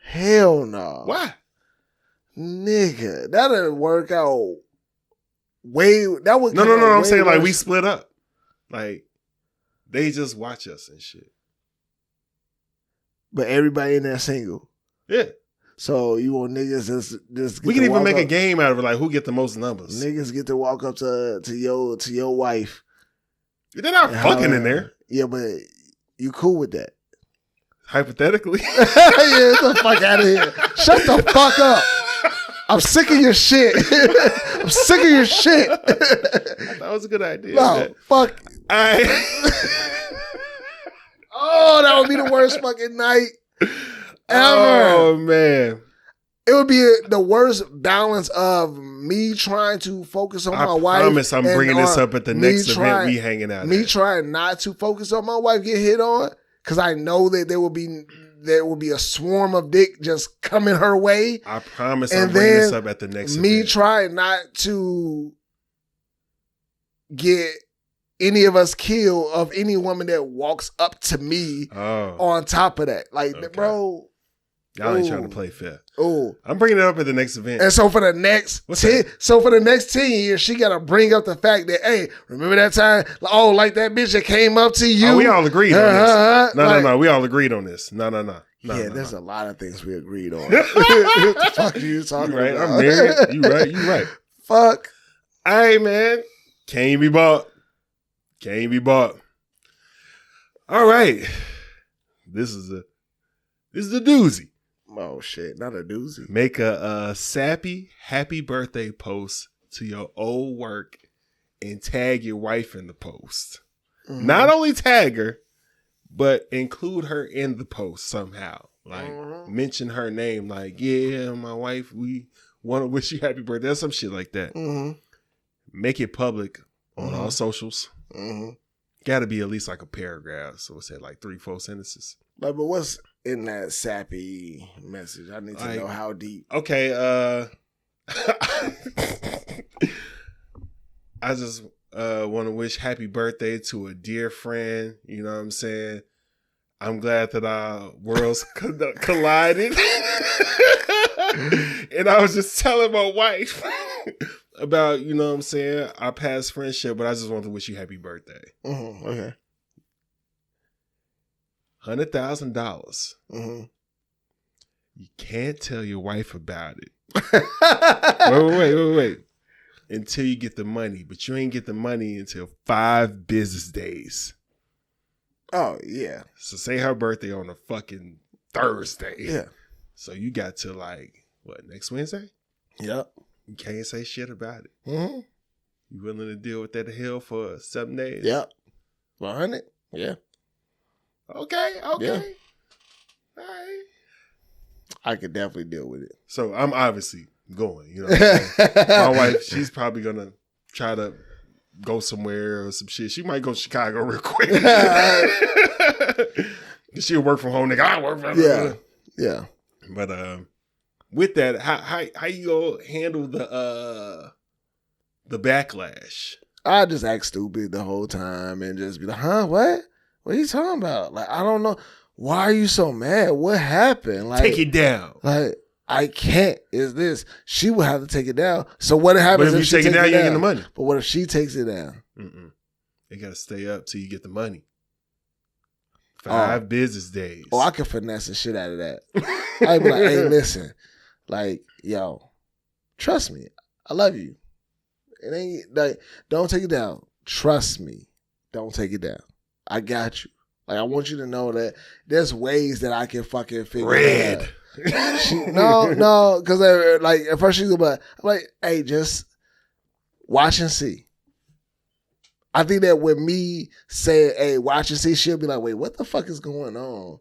Hell no. Why? Nigga, that'll work out. That would No. I'm saying like we split up. Like they just watch us and shit. But everybody in there single. Yeah. So you want niggas just we can even make a game out of it, like who get the most numbers. Niggas get to walk up to your wife. They're not fucking in there. Yeah, but you cool with that? Hypothetically. Yeah, get the fuck out of here. Shut the fuck up. I'm sick of your shit. I'm sick of your shit. That was a good idea. No, man. fuck. Oh, that would be the worst fucking night ever. Oh, man. It would be the worst balance of me trying to focus on my wife. I promise I'm bringing this up at the next event we hanging out Me at. trying not to focus on my wife get hit on because I know that there will be a swarm of dick just coming her way. I promise I'm bringing this up at the next event. Me trying not to get any of us killed of any woman that walks up to me on top of that. Like, bro. Y'all ain't trying to play fair. Oh, I'm bringing it up at the next event. And so for the next 10 years, she got to bring up the fact that, hey, remember that time? Oh, like that bitch that came up to you. Oh, we all agreed on this. No. We all agreed on this. No. Yeah, there's a lot of things we agreed on. What the fuck are you talking right, about? I'm married. You right. Fuck. Hey, man. Can't be bought. All right. This is a doozy. Oh shit, not a doozy. Make a sappy happy birthday post to your old work and tag your wife in the post. Mm-hmm. Not only tag her, but include her in the post somehow. Like mention her name, like, yeah, my wife, we want to wish you happy birthday, or some shit like that. Mm-hmm. Make it public on all socials. Mm-hmm. Got to be at least like a paragraph. So it's like 3-4 sentences. Like, but what's in that sappy message? I need to know how deep. Okay, I just want to wish happy birthday to a dear friend. You know what I'm saying? I'm glad that our worlds collided. And I was just telling my wife about, you know what I'm saying, our past friendship, but I just want to wish you happy birthday. Mm-hmm. Okay. $100,000. Mm-hmm. You can't tell your wife about it. Wait. Until you get the money. But you ain't get the money until 5 business days. Oh, yeah. So say her birthday on a fucking Thursday. Yeah. So you got to next Wednesday? Yep. You can't say shit about it. Mm-hmm. You willing to deal with that hell for 7 days? Yep. 100? Yeah. Okay. Yeah. All right. I could definitely deal with it. So I'm obviously going. You know, what I'm saying? My wife, she's probably gonna try to go somewhere or some shit. She might go to Chicago real quick. She'll work from home. Nigga, I work from home. Yeah. But with that, how you gonna handle the backlash? I just act stupid the whole time and just be like, huh, what? What are you talking about? Like, I don't know. Why are you so mad? What happened? Like, take it down. Like, I can't. Is this? She will have to take it down. So what happens if you take it down? You ain't getting the money. But what if she takes it down? They gotta stay up till you get the money. 5 business days. Oh, I can finesse the shit out of that. I'd be like, hey, listen, like, yo, trust me, I love you. It ain't like, don't take it down. Trust me, don't take it down. I got you. Like, I want you to know that there's ways that I can fucking figure it out. No, because like at first she's like, I'm like, hey, just watch and see. I think that with me saying, hey, watch and see, she'll be like, wait, what the fuck is going on?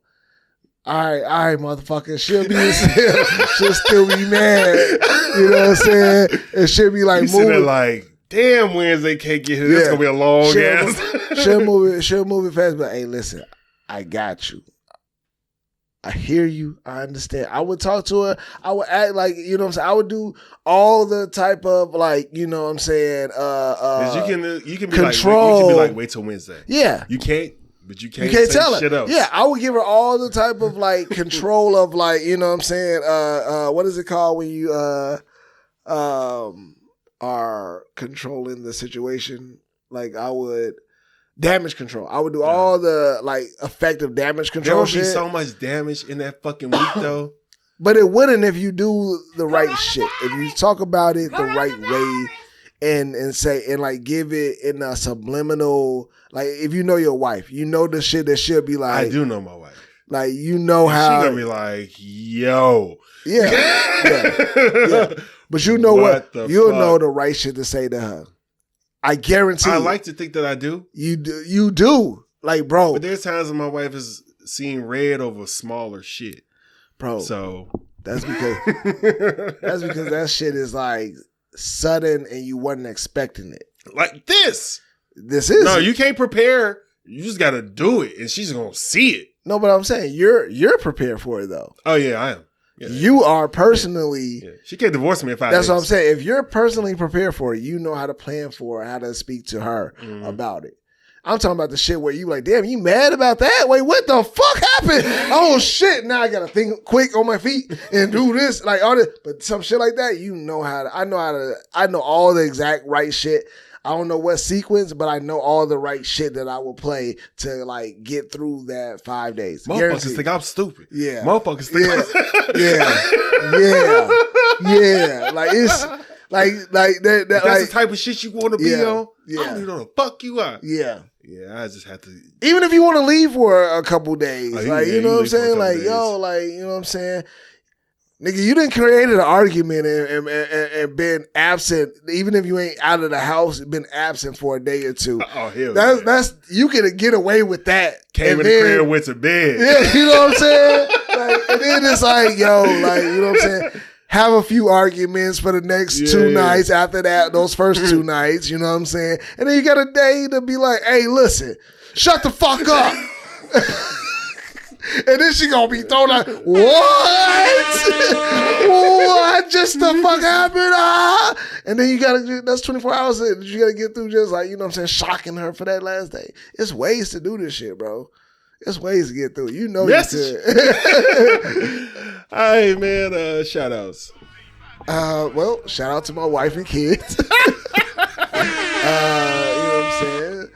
All right, motherfucker. She'll still be mad. You know what I'm saying? And she'll be like, moving like, damn, Wednesday can't get here. This gonna be a long ass. She'll move it fast, but hey, listen, I got you. I hear you. I understand. I would talk to her. I would act like, you know what I'm saying? I would do all the type of like, you know what I'm saying? You can be control. You can be like, wait till Wednesday. Yeah. You can't say tell shit her. else. Yeah, I would give her all the type of like control of like, you know what I'm saying? What is it called when you are controlling the situation? Like I would damage control. I would do all the like effective damage control. There would be so much damage in that fucking week though. But it wouldn't if you do the right shit. If you talk about it the right way and say and like give it in a subliminal, like if you know your wife, you know the shit that she'll be like. I do know my wife. Like you know how she gonna be like, yo. Yeah. But you know what? You'll know the right shit to say to her. I guarantee. I like to think that I do. You do. Like, bro. But there's times when my wife is seeing red over smaller shit. Bro. So that's because that shit is like sudden and you wasn't expecting it. Like this. This is no, you can't prepare. You just gotta do it and she's gonna see it. No, but I'm saying you're prepared for it though. Oh yeah, I am. Yeah. You are personally. Yeah. She can't divorce me in 5 days. That's what I'm saying. If you're personally prepared for it, you know how to plan for it, how to speak to her about it. I'm talking about the shit where you like, damn, you mad about that? Wait, what the fuck happened? Oh shit! Now I gotta think quick on my feet and do this, like all this. But some shit like that, you know how to. I know all the exact right shit. I don't know what sequence, but I know all the right shit that I will play to like get through that 5 days. Motherfuckers think I'm stupid. Yeah. Motherfuckers think Yeah. Like it's like that. That's like, the type of shit you want to be on. Yeah. I don't even know the fuck you are. Yeah. Yeah, I just have to. Even if you want to leave for a couple days, like you know what I'm saying, like days. yo, like you know what I'm saying. Nigga, you done created an argument and been absent, even if you ain't out of the house, been absent for a day or two. Oh, hell that's you can get away with that. Came in the crib, went to bed. Yeah, you know what I'm saying? Like, and then it's like, yo, like, you know what I'm saying? Have a few arguments for the next 2 nights after that, those first 2 nights, you know what I'm saying? And then you got a day to be like, hey, listen, shut the fuck up. And then she gonna be thrown out. What just the fuck happened? And then you gotta, that's 24 hours that you gotta get through just like, you know what I'm saying, shocking her for that last day. It's ways to do this shit, bro. It's ways to get through. You know you could. All right, man, shout outs. Well, shout out to my wife and kids. You know what I'm saying?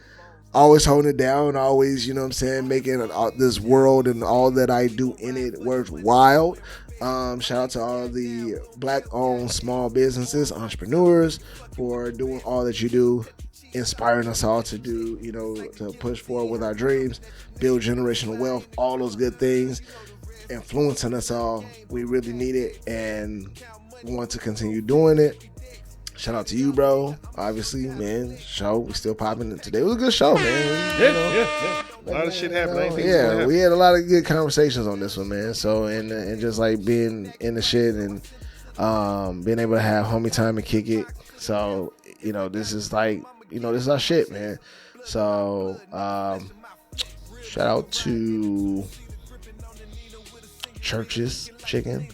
Always holding it down, always, you know what I'm saying, making this world and all that I do in it worthwhile. Shout out to all the Black-owned small businesses, entrepreneurs, for doing all that you do, inspiring us all to do, you know, to push forward with our dreams, build generational wealth, all those good things, influencing us all. We really need it and want to continue doing it. Shout out to you, bro. Obviously, man. Show we still popping. Today was a good show, man. A lot of shit happened. I didn't think Yeah, we had a lot of good conversations on this one, man. So and just like being in the shit and being able to have homie time and kick it. So this is like this is our shit, man. So shout out to Church's Chicken.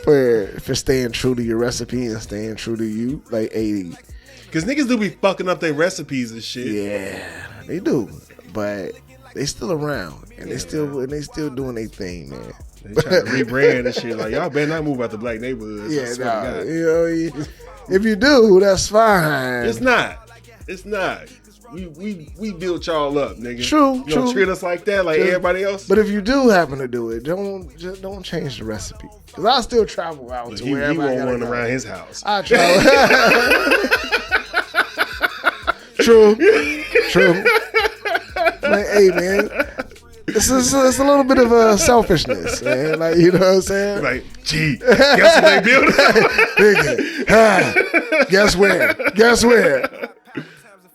For staying true to your recipe and staying true to you, like because niggas do be fucking up their recipes and shit. Yeah, they do, but they still around and they still doing their thing, man. They trying to rebrand and shit. Like y'all better not move out the black neighborhoods. Yeah, if you do, that's fine. It's not. We built y'all up, nigga. True. You don't treat us like that, like everybody else. But if you do happen to do it, don't change the recipe. Cause I still travel out to wherever I gotta go. Around his house. I travel. True. Like, hey man, it's a little bit of selfishness, man. Like, you know what I'm saying? Like, gee, guess what they built? Guess where?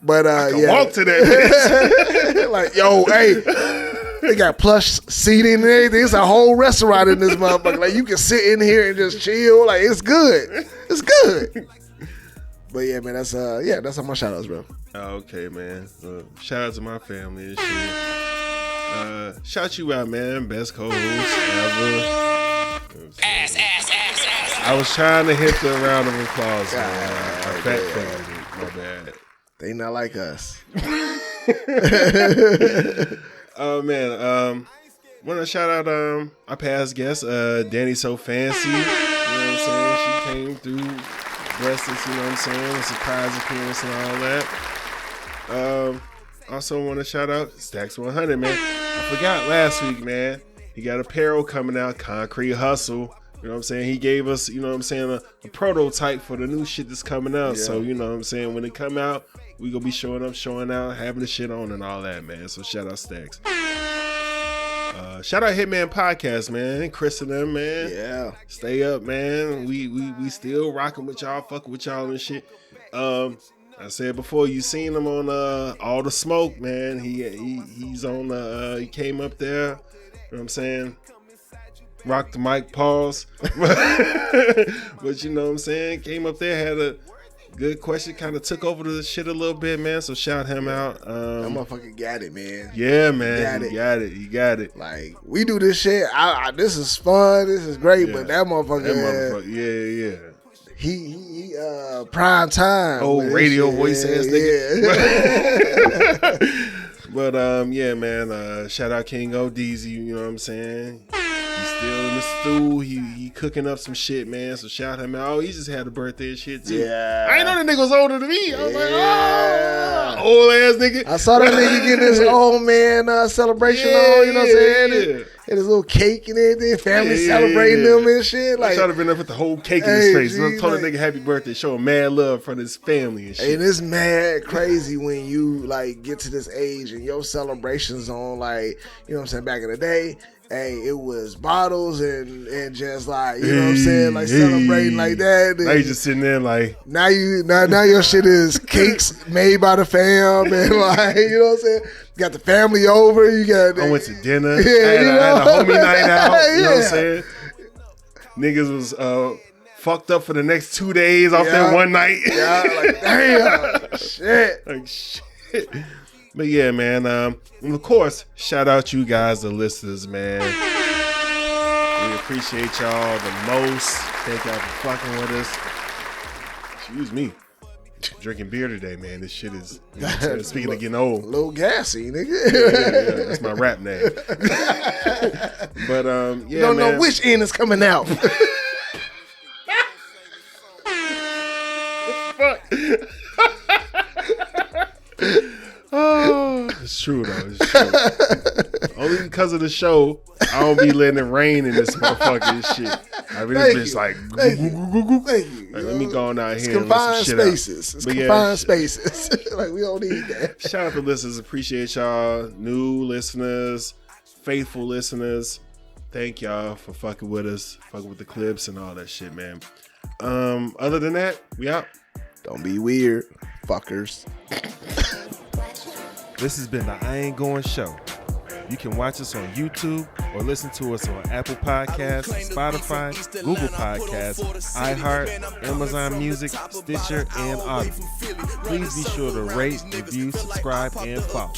But walk to that bitch. Like, yo, hey, they got plush seating and everything. It's a whole restaurant in this motherfucker. Like, you can sit in here and just chill. Like, it's good. But yeah, man, that's all my shout outs, bro. Okay, man. Shout out to my family and shit. Shout you out, man. Best co-host ever. Ass. I was trying to hit the round of applause, man. I backfired it. My bad. They not like us. Oh man, want to shout out our past guest, Danny So Fancy. You know what I'm saying? She came through, blessed us. You know what I'm saying? A surprise appearance and all that. Also want to shout out Stacks 100, man. I forgot last week, man. He got apparel coming out, Concrete Hustle. You know what I'm saying? He gave us, you know what I'm saying, a prototype for the new shit that's coming out. Yeah. So, you know what I'm saying, when it come out, we gonna be showing out, having the shit on and all that, man. So shout out Stacks. Shout out Hitman Podcast, man. Chris and them, man. Yeah. Stay up, man. We still rocking with y'all, fucking with y'all and shit. I said before, you seen him on All the Smoke, man. He's on he came up there, you know what I'm saying? Rock the mic, pause. But you know what I'm saying? Came up there, had a good question, kind of took over the shit a little bit, man. So shout him out. That motherfucker got it, man. Yeah, man. You got it. Like, we do this shit. This is fun. This is great. Yeah. But that motherfucker, yeah. He prime time. Old radio voice ass nigga. Yeah. But yeah, man. Shout out King O'Deezy. You know what I'm saying? He's still in the stew. He cooking up some shit, man. So shout him out. Oh, he just had a birthday and shit too. Yeah. I ain't know that nigga was older than me. I was like, oh, old ass nigga. I saw that nigga getting his old man celebration on. You know what I'm saying? And his little cake and everything. Family celebrating them and shit. Like, I should have been up with the whole cake in his face. I told that nigga happy birthday, showing mad love from his family and shit. And it's mad crazy when you like get to this age and your celebrations on, like, you know what I'm saying, back in the day. Hey, it was bottles and just like, you know what I'm saying, like celebrating like that. Now you just sitting there like, now your shit is cakes made by the fam and like, you know what I'm saying. You got the family over. You got. I went to dinner. I had a homie night out. You know what I'm saying. Niggas was fucked up for the next 2 days off that one night. Yeah, like damn, shit. Like shit. But yeah, man, and of course, shout out you guys, the listeners, man. We appreciate y'all the most. Thank y'all for fucking with us. Excuse me. Drinking beer today, man. This shit is, you know what I'm saying? Speaking of getting old. A little gassy, nigga. Yeah, that's my rap name. But, yeah, don't man. know which end is coming out. Fuck. Oh, it's true though. It's true. Only because of the show, I don't be letting it rain in this motherfucking shit. I really just like, thank you. Like, let me go on out here. It's confined spaces. It's confined spaces. Like, we don't need that. Shout out to listeners. Appreciate y'all. New listeners, faithful listeners. Thank y'all for fucking with us, fucking with the clips and all that shit, man. Other than that, we out. Don't be weird, fuckers. This has been the I Ain't Going Show. You can watch us on YouTube or listen to us on Apple Podcasts, Spotify, Google Podcasts, iHeart, Amazon Music, Stitcher, and Audible. Please be sure to rate, review, subscribe, and follow.